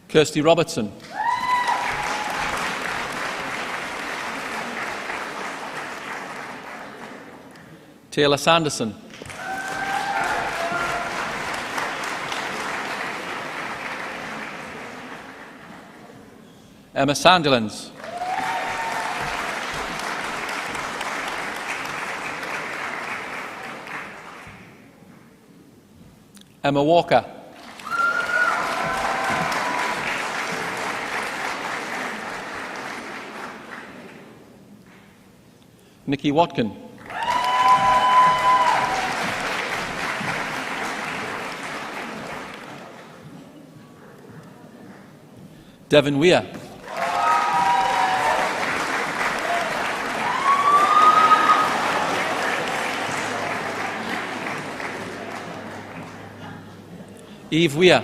Kirsty Robertson, Taylor Sanderson, Emma Sandilands, Emma Walker, Nikki Watkin, Devon Weir. Eve Weir.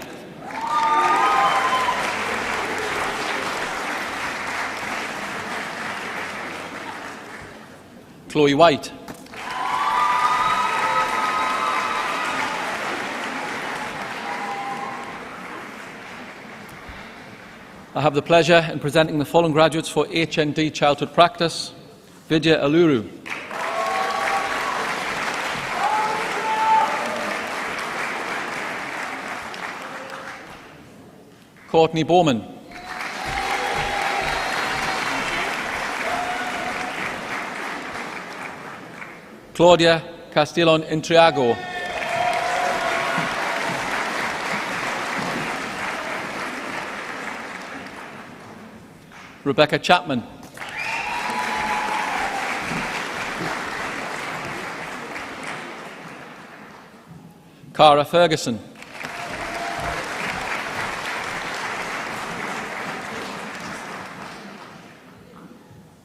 Chloe White. I have the pleasure in presenting the following graduates for HND Childhood Practice: Vidya Aluru, Courtney Bowman, Claudia Castillon Intriago, Rebecca Chapman, Cara Ferguson,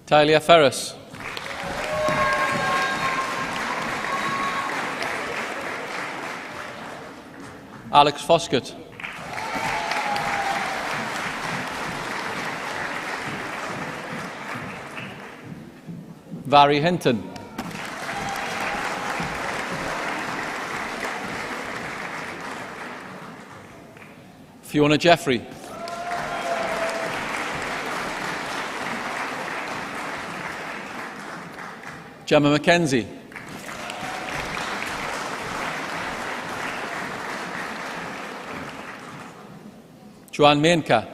Talia Ferris, Alex Foskett, Vary Hinton, Fiona Jeffrey, Gemma Mackenzie, Joanne Mainka,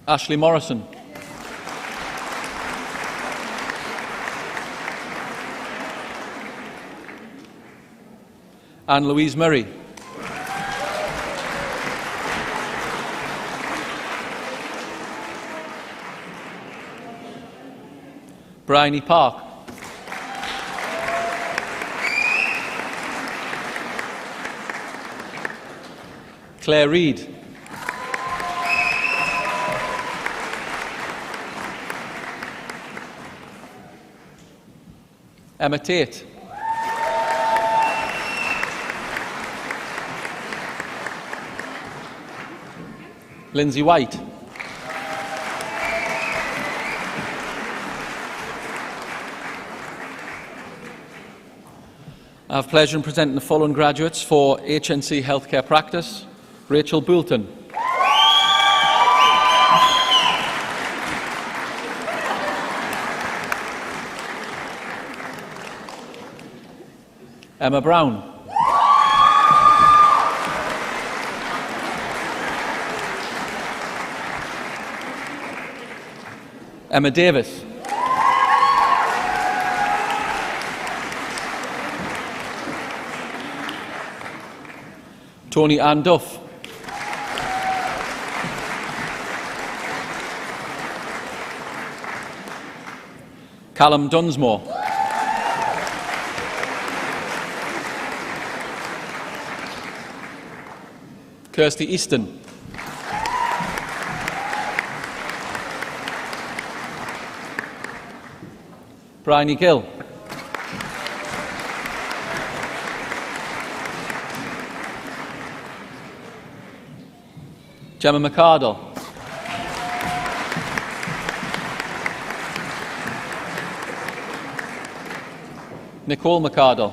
Ashley Morrison, Anne-Louise Murray, Bryony Park, Claire Reid, Emma Tate, Lindsay White, I have pleasure in presenting the following graduates for HNC Healthcare Practice: Rachel Boulton, Emma Brown, Emma Davis, Tony Ann Duff, Callum Dunsmore, Kirsty Easton, Bryony Gill, Gemma McArdle, Nicole McArdle,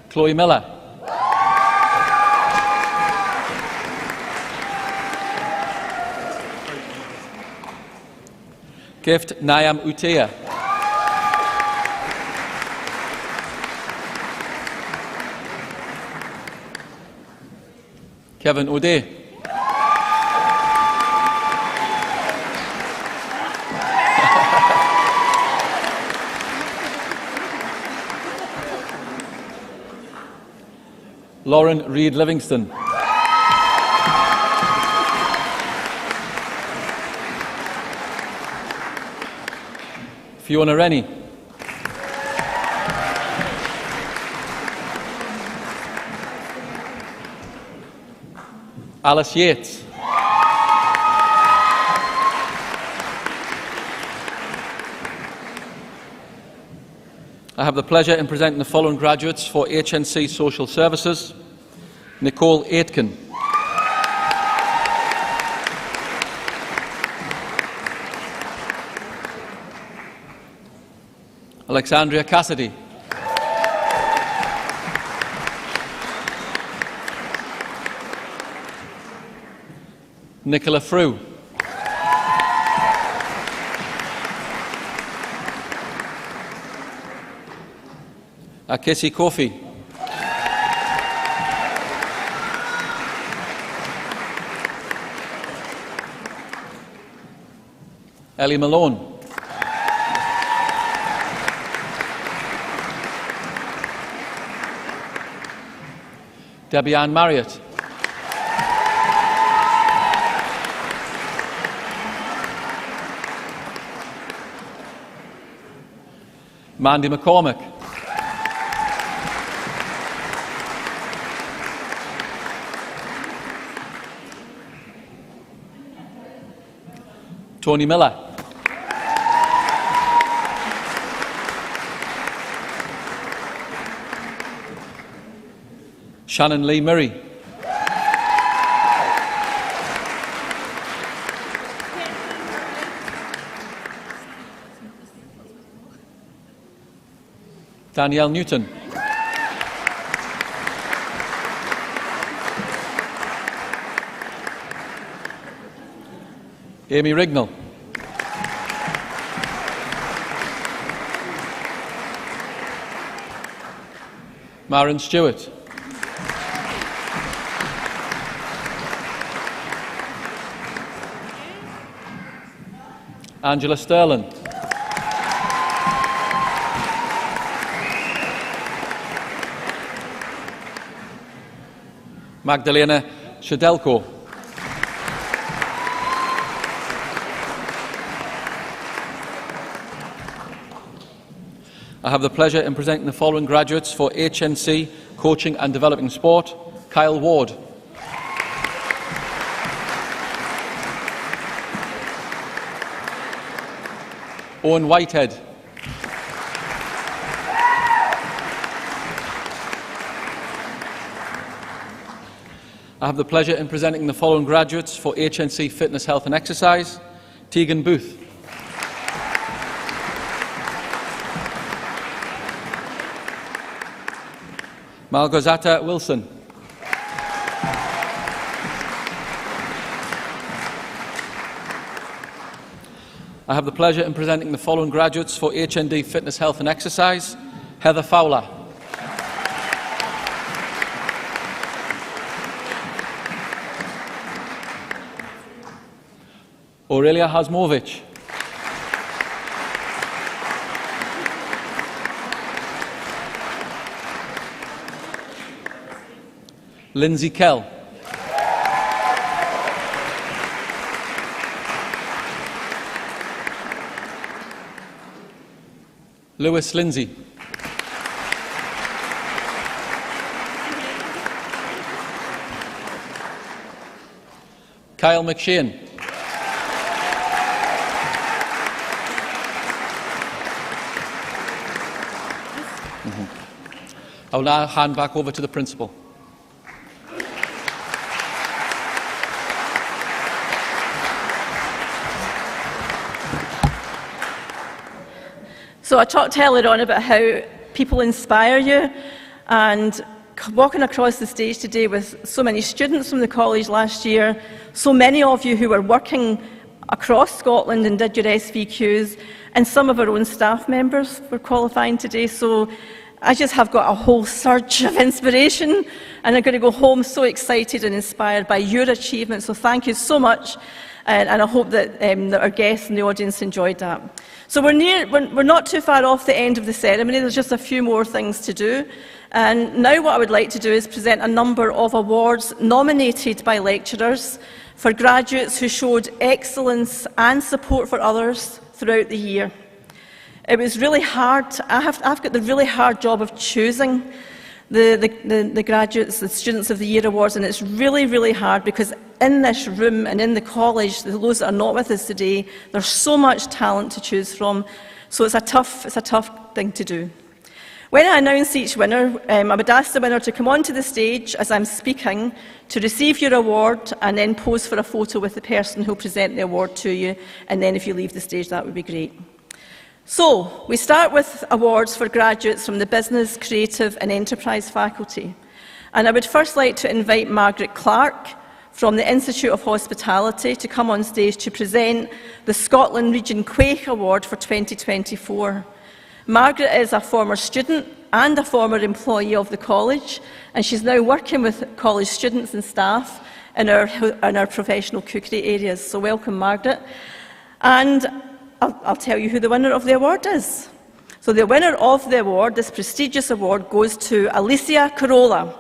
Chloe Miller, Gift Nayam Utea, Kevin O'Day, Lauren Reid Livingston, Fiona Rennie. Alice Yates. I have the pleasure in presenting the following graduates for HNC Social Services: Nicole Aitken, Alexandria Cassidy, Nicola Frew, Akesi Kofi, Ellie Malone, Debbie Ann Marriott, Mandy McCormick, Tony Miller, Shannon Lee Murray, Danielle Newton, Amy Rignall, Maren Stewart, Angela Sterling, Magdalena Shadelko, I have the pleasure in presenting the following graduates for HNC Coaching and Developing Sport: Kyle Ward, Owen Whitehead, I have the pleasure in presenting the following graduates for HNC Fitness, Health and Exercise: Tegan Booth, Malgorzata Wilson, I have the pleasure in presenting the following graduates for HND Fitness, Health and Exercise: Heather Fowler, Aurelia Hazmovich, Lindsay Kell, Lewis Lindsay, Kyle McShane, I will now hand back over to the principal. So I talked earlier on about how people inspire you, and walking across the stage today with so many students from the college last year, so many of you who were working across Scotland and did your SVQs, and some of our own staff members were qualifying today. So I just have got a whole surge of inspiration, and I'm going to go home so excited and inspired by your achievements. So thank you so much, and I hope that, that our guests and the audience enjoyed that. So we're not too far off the end of the ceremony. There's just a few more things to do. And now what I would like to do is present a number of awards nominated by lecturers for graduates who showed excellence and support for others throughout the year. It was really hard. I've got the really hard job of choosing the graduates, the Students of the Year awards, and it's really, really hard because in this room and in the college, those that are not with us today, there's so much talent to choose from. So it's a tough thing to do. When I announce each winner, I would ask the winner to come onto the stage as I'm speaking to receive your award and then pose for a photo with the person who will present the award to you. And then if you leave the stage, that would be great. So, we start with awards for graduates from the Business, Creative and Enterprise faculty. And I would first like to invite Margaret Clark from the Institute of Hospitality to come on stage to present the Scotland Region Quake Award for 2024. Margaret is a former student and a former employee of the college, and she's now working with college students and staff in our professional cookery areas. So welcome, Margaret. And I'll tell you who the winner of the award is. So the winner of the award, this prestigious award, goes to Alicia Corolla.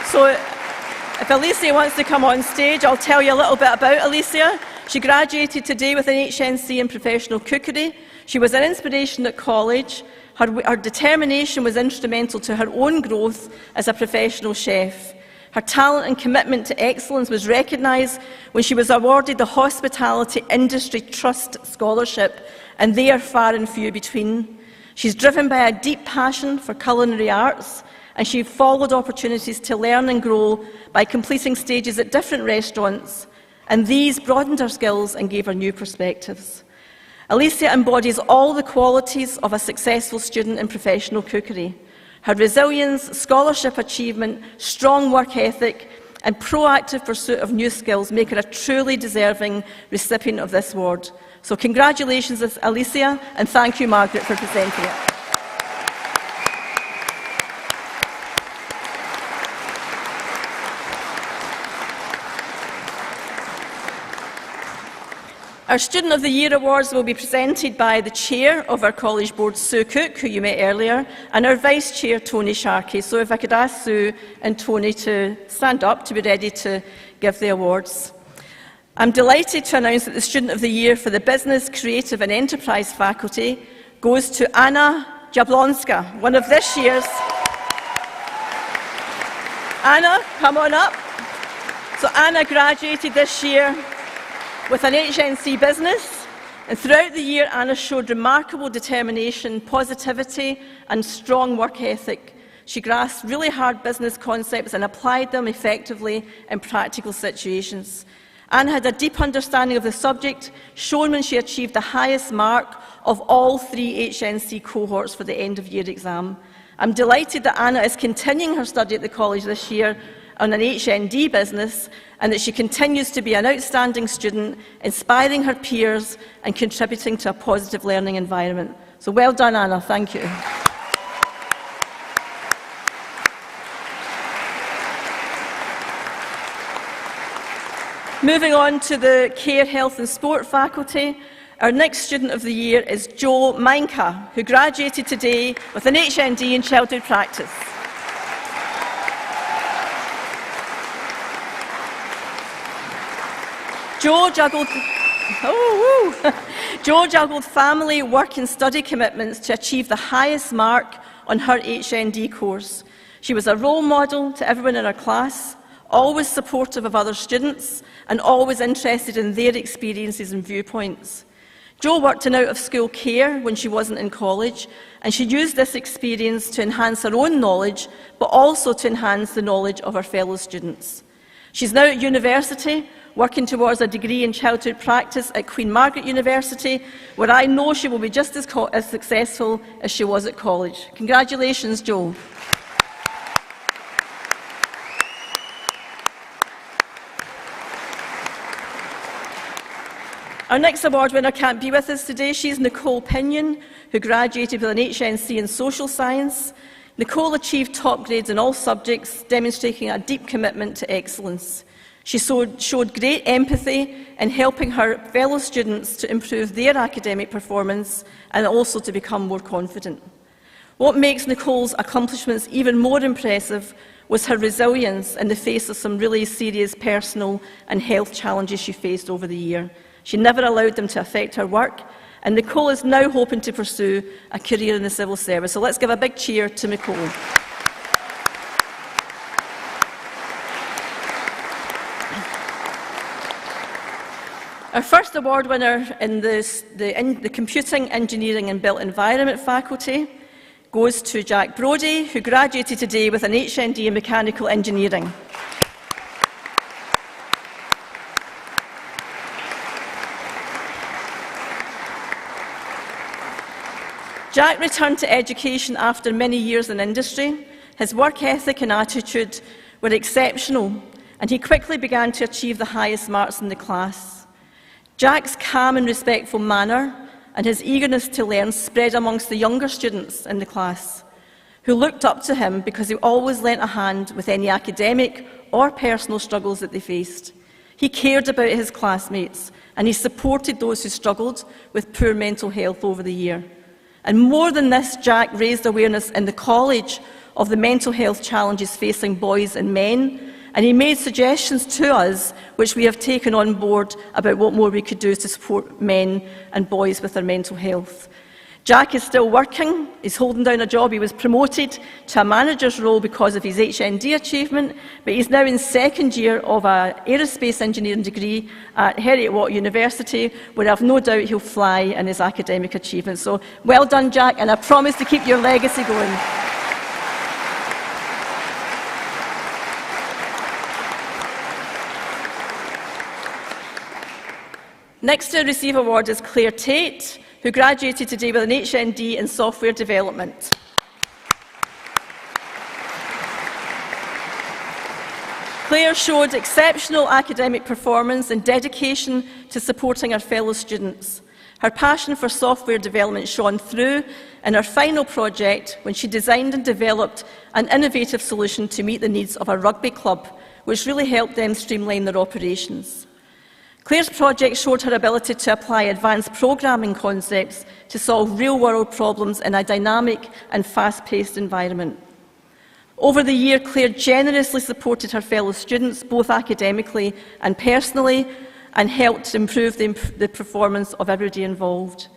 So if Alicia wants to come on stage, I'll tell you a little bit about Alicia. She graduated today with an HNC in professional cookery. She was an inspiration at college. Her determination was instrumental to her own growth as a professional chef. Her talent and commitment to excellence was recognised when she was awarded the Hospitality Industry Trust Scholarship, and they are far and few between. She's driven by a deep passion for culinary arts, and she followed opportunities to learn and grow by completing stages at different restaurants, and these broadened her skills and gave her new perspectives. Alicia embodies all the qualities of a successful student in professional cookery. Her resilience, scholarship achievement, strong work ethic and proactive pursuit of new skills make her a truly deserving recipient of this award. So congratulations, Alicia, and thank you, Margaret, for presenting it. Our Student of the Year Awards will be presented by the Chair of our College Board, Sue Cook, who you met earlier, and our Vice Chair, Tony Sharkey. So if I could ask Sue and Tony to stand up to be ready to give the awards. I'm delighted to announce that the Student of the Year for the Business, Creative and Enterprise faculty goes to Anna Jablonska, one of this year's... Anna, come on up. So Anna graduated this year with an HNC business, and throughout the year Anna showed remarkable determination, positivity and strong work ethic. She grasped really hard business concepts and applied them effectively in practical situations. Anna had a deep understanding of the subject, shown when she achieved the highest mark of all 3 HNC cohorts for the end-of-year exam. I'm delighted that Anna is continuing her study at the college this year on an HND business, and that she continues to be an outstanding student, inspiring her peers and contributing to a positive learning environment. So well done, Anna. Thank you. Moving on to the Care, Health and Sport faculty, our next Student of the Year is Jo Mainka, who graduated today with an HND in childhood practice. Jo juggled family, work and study commitments to achieve the highest mark on her HND course. She was a role model to everyone in her class, always supportive of other students and always interested in their experiences and viewpoints. Jo worked in out-of-school care when she wasn't in college, and she used this experience to enhance her own knowledge, but also to enhance the knowledge of her fellow students. She's now at university, working towards a degree in childhood practice at Queen Margaret University, where I know she will be just as successful as she was at college. Congratulations, Jo. Our next award winner can't be with us today. She's Nicole Pinion, who graduated with an HNC in social science. Nicole achieved top grades in all subjects, demonstrating a deep commitment to excellence. She showed great empathy in helping her fellow students to improve their academic performance and also to become more confident. What makes Nicole's accomplishments even more impressive was her resilience in the face of some really serious personal and health challenges she faced over the year. She never allowed them to affect her work, and Nicole is now hoping to pursue a career in the civil service. So let's give a big cheer to Nicole. Our first award winner in the Computing, Engineering and Built Environment faculty goes to Jack Brodie, who graduated today with an HND in Mechanical Engineering. Jack returned to education after many years in industry. His work ethic and attitude were exceptional, and he quickly began to achieve the highest marks in the class. Jack's calm and respectful manner and his eagerness to learn spread amongst the younger students in the class, who looked up to him because he always lent a hand with any academic or personal struggles that they faced. He cared about his classmates, and he supported those who struggled with poor mental health over the year. And more than this, Jack raised awareness in the college of the mental health challenges facing boys and men, and he made suggestions to us which we have taken on board about what more we could do to support men and boys with their mental health. Jack is still working. He's holding down a job. He was promoted to a manager's role because of his HND achievement, but he's now in second year of an aerospace engineering degree at Heriot-Watt University, where I've no doubt he'll fly in his academic achievements. So well done, Jack, and I promise to keep your legacy going. Next to receive award is Claire Tate, who graduated today with an HND in software development. Claire showed exceptional academic performance and dedication to supporting her fellow students. Her passion for software development shone through in her final project when she designed and developed an innovative solution to meet the needs of a rugby club, which really helped them streamline their operations. Claire's project showed her ability to apply advanced programming concepts to solve real-world problems in a dynamic and fast-paced environment. Over the year, Claire generously supported her fellow students, both academically and personally, and helped improve the performance of everybody involved.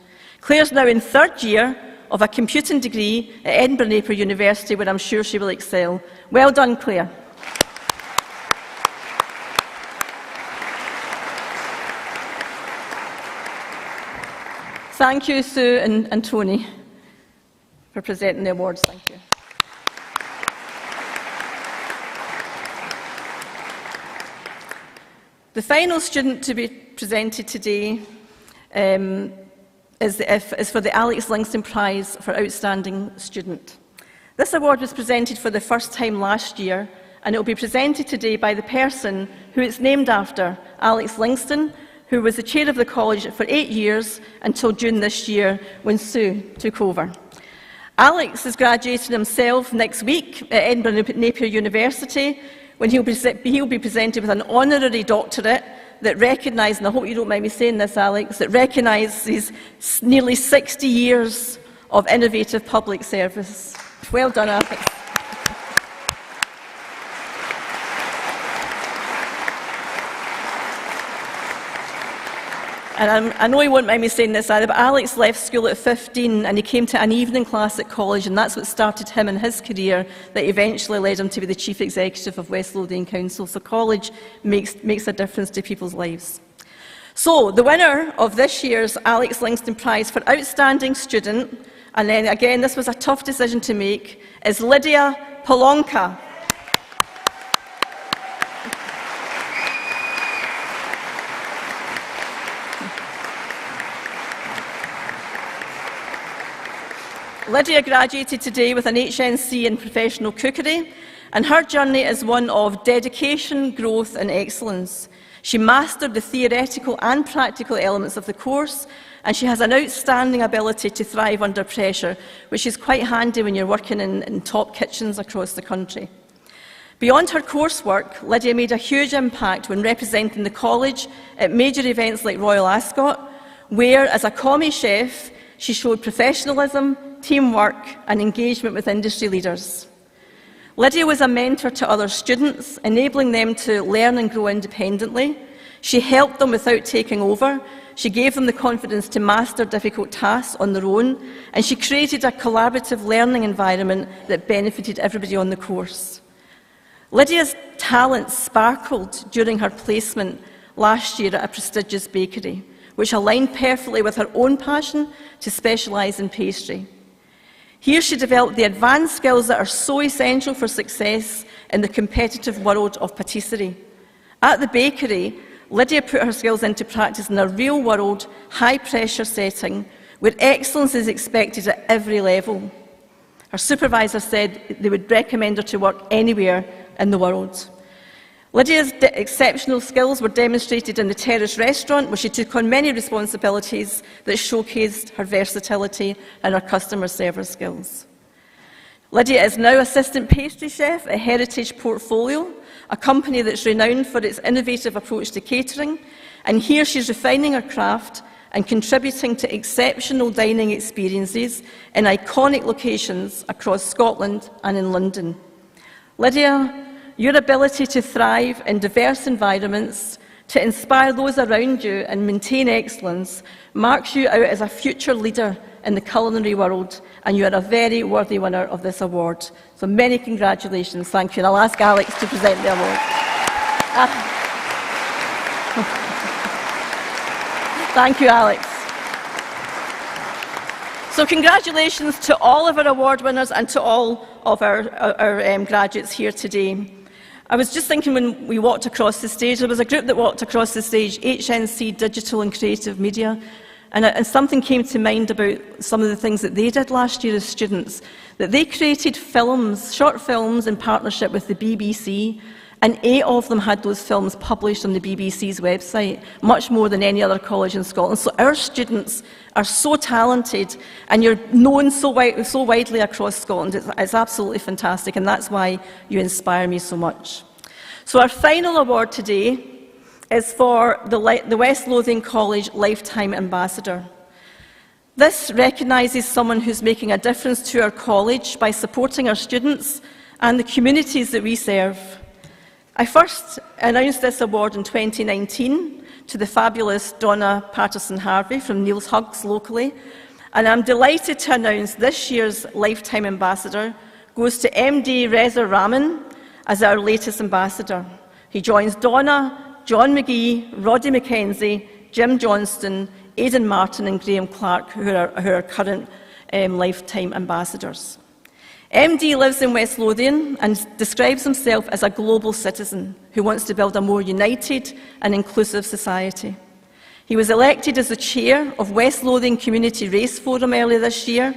Claire's now in third year of a computing degree at Edinburgh Napier University, where I'm sure she will excel. Well done, Claire. Thank you, Sue and Tony, for presenting the awards. Thank you. The final student to be presented today is for the Alex Lingston Prize for Outstanding Student. This award was presented for the first time last year, and it will be presented today by the person who it's named after, Alex Lingston, who was the chair of the college for 8 years until June this year when Sue took over. Alex is graduating himself next week at Edinburgh Napier University, when he'll be presented with an honorary doctorate that recognises, and I hope you don't mind me saying this, Alex, that recognises nearly 60 years of innovative public service. Well done, Alex. And I know he won't mind me saying this either, but Alex left school at 15 and he came to an evening class at college, and that's what started him in his career that eventually led him to be the Chief Executive of West Lothian Council. So college makes a difference to people's lives. So the winner of this year's Alex Lingston Prize for Outstanding Student, and then again this was a tough decision to make, is Lydia Polonka. Lydia graduated today with an HNC in professional cookery, and her journey is one of dedication, growth and excellence. She mastered the theoretical and practical elements of the course, and she has an outstanding ability to thrive under pressure, which is quite handy when you're working in top kitchens across the country. Beyond her coursework, Lydia made a huge impact when representing the college at major events like Royal Ascot, where, as a commie chef, she showed professionalism, teamwork and engagement with industry leaders. Lydia was a mentor to other students, enabling them to learn and grow independently. She helped them without taking over. She gave them the confidence to master difficult tasks on their own, and she created a collaborative learning environment that benefited everybody on the course. Lydia's talents sparkled during her placement last year at a prestigious bakery, which aligned perfectly with her own passion to specialise in pastry. Here she developed the advanced skills that are so essential for success in the competitive world of patisserie. At the bakery, Lydia put her skills into practice in a real-world, high-pressure setting where excellence is expected at every level. Her supervisor said they would recommend her to work anywhere in the world. Lydia's exceptional skills were demonstrated in the Terrace restaurant, where she took on many responsibilities that showcased her versatility and her customer service skills. Lydia is now assistant pastry chef at Heritage Portfolio, a company that's renowned for its innovative approach to catering, and here she's refining her craft and contributing to exceptional dining experiences in iconic locations across Scotland and in London. Lydia, your ability to thrive in diverse environments, to inspire those around you and maintain excellence marks you out as a future leader in the culinary world, and you are a very worthy winner of this award. So many congratulations. Thank you. And I'll ask Alex to present the award. Thank you, Alex. So congratulations to all of our award winners and to all of our graduates here today. I was just thinking when we walked across the stage, there was a group that walked across the stage, HNC Digital and Creative Media, and something came to mind about some of the things that they did last year as students, that they created films, short films in partnership with the BBC, and 8 of them had those films published on the BBC's website, much more than any other college in Scotland. So our students are so talented, and you're known so widely across Scotland. It's absolutely fantastic, and that's why you inspire me so much. So our final award today is for the West Lothian College Lifetime Ambassador. This recognises someone who's making a difference to our college by supporting our students and the communities that we serve. I first announced this award in 2019 to the fabulous Donna Patterson-Harvey from Neil's Hugs locally, and I'm delighted to announce this year's Lifetime Ambassador goes to MD Reza Rahman as our latest ambassador. He joins Donna, John McGee, Roddy McKenzie, Jim Johnston, Aidan Martin and Graham Clark, who are current Lifetime Ambassadors. MD lives in West Lothian and describes himself as a global citizen who wants to build a more united and inclusive society. He was elected as the chair of West Lothian Community Race Forum earlier this year.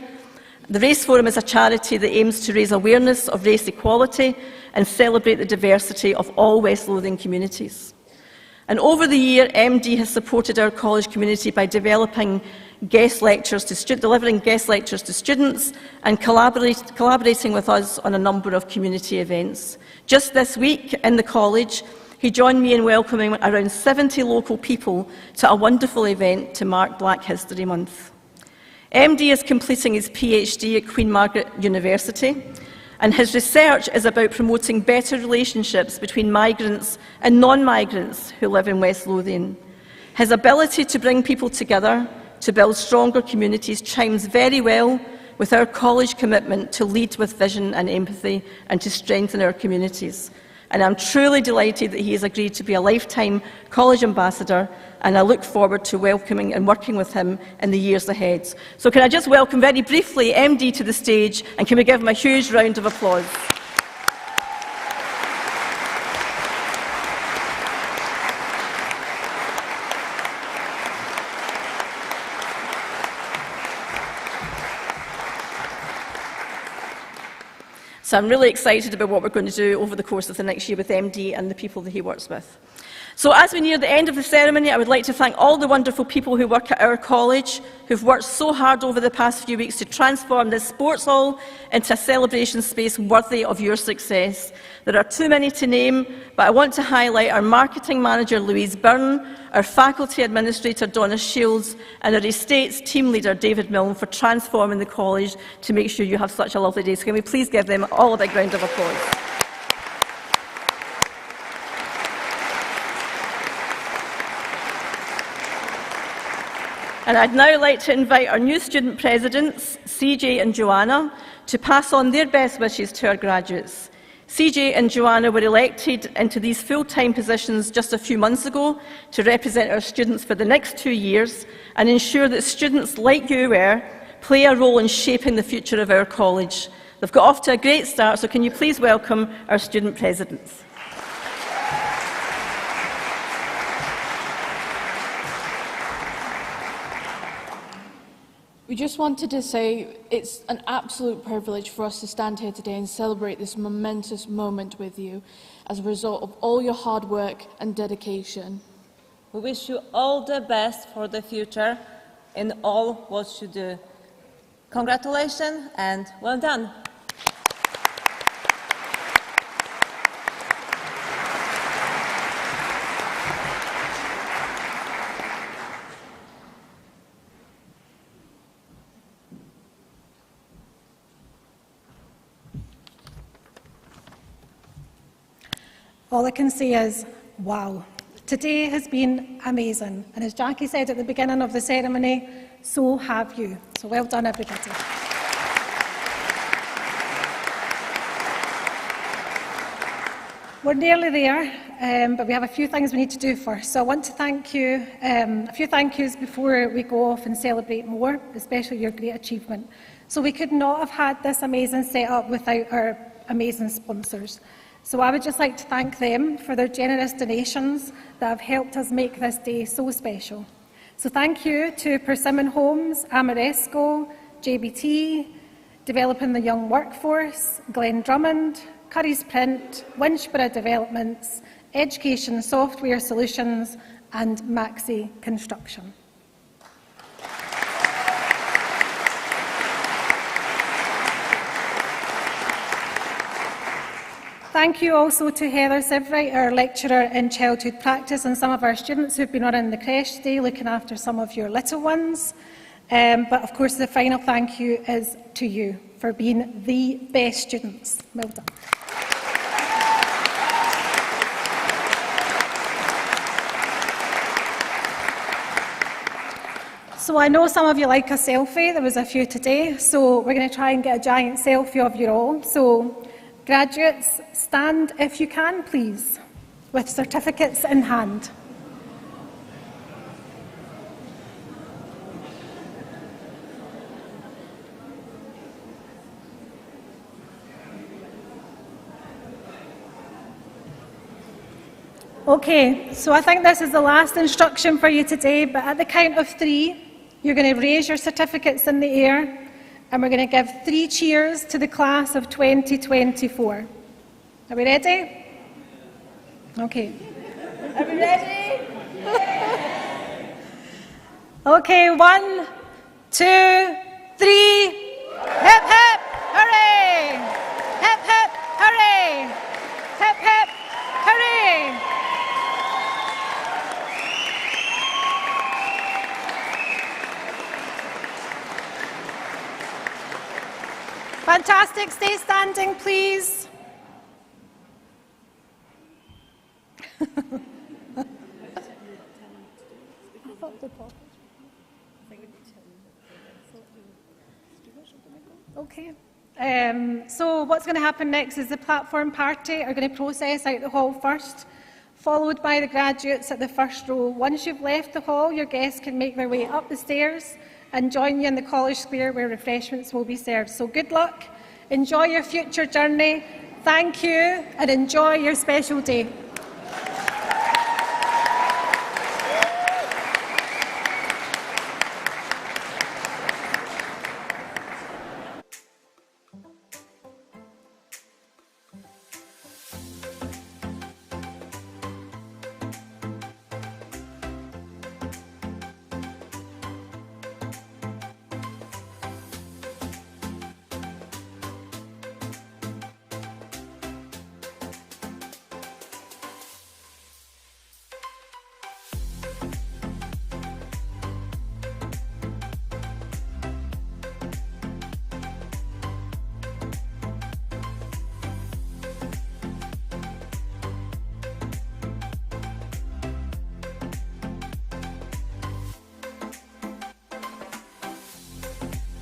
The Race Forum is a charity that aims to raise awareness of race equality and celebrate the diversity of all West Lothian communities. And over the year, MD has supported our college community by delivering guest lectures to students and collaborating with us on a number of community events. Just this week in the college, he joined me in welcoming around 70 local people to a wonderful event to mark Black History Month. MD is completing his PhD at Queen Margaret University, and his research is about promoting better relationships between migrants and non-migrants who live in West Lothian. His ability to bring people together to build stronger communities chimes very well with our college commitment to lead with vision and empathy and to strengthen our communities. And I'm truly delighted that he has agreed to be a lifetime college ambassador, and I look forward to welcoming and working with him in the years ahead. So can I just welcome very briefly MD to the stage, and can we give him a huge round of applause? So I'm really excited about what we're going to do over the course of the next year with MD and the people that he works with. So as we near the end of the ceremony, I would like to thank all the wonderful people who work at our college, who've worked so hard over the past few weeks to transform this sports hall into a celebration space worthy of your success. There are too many to name, but I want to highlight our marketing manager, Louise Byrne, our faculty administrator, Donna Shields, and our estates team leader, David Milne, for transforming the college to make sure you have such a lovely day. So can we please give them all a big round of applause? And I'd now like to invite our new student presidents, CJ and Joanna, to pass on their best wishes to our graduates. CJ and Joanna were elected into these full-time positions just a few months ago to represent our students for the next 2 years and ensure that students like you play a role in shaping the future of our college. They've got off to a great start, so can you please welcome our student presidents. We just wanted to say it's an absolute privilege for us to stand here today and celebrate this momentous moment with you as a result of all your hard work and dedication. We wish you all the best for the future in all what you do. Congratulations and well done. All I can say is, wow. Today has been amazing. And as Jackie said at the beginning of the ceremony, so have you. So well done, everybody. We're nearly there, but we have a few things we need to do first. So I want to thank you, a few thank yous before we go off and celebrate more, especially your great achievement. So we could not have had this amazing setup without our amazing sponsors. So I would just like to thank them for their generous donations that have helped us make this day so special. So thank you to Persimmon Homes, Amoresco, JBT, Developing the Young Workforce, Glen Drummond, Curry's Print, Winchborough Developments, Education Software Solutions and Maxi Construction. Thank you also to Heather Sivright, our lecturer in childhood practice, and some of our students who've been running the creche today, looking after some of your little ones. But of course, the final thank you is to you for being the best students. Well done. So I know some of you like a selfie. There was a few today, so we're going to try and get a giant selfie of you all. So graduates, stand if you can, please, with certificates in hand. Okay, so I think this is the last instruction for you today, but at the count of 3, you're going to raise your certificates in the air, and we're going to give 3 cheers to the class of 2024. Are we ready? Okay. Are we ready? Okay, 1, 2, 3. Hip, hip, hooray! Hip, hip, hooray! Hip, hip, hooray! Fantastic. Stay standing, please. Okay. So what's going to happen next is the platform party are going to process out the hall first, followed by the graduates at the first row. Once you've left the hall, your guests can make their way up the stairs and join you in the College Square where refreshments will be served. So good luck, enjoy your future journey, thank you and enjoy your special day.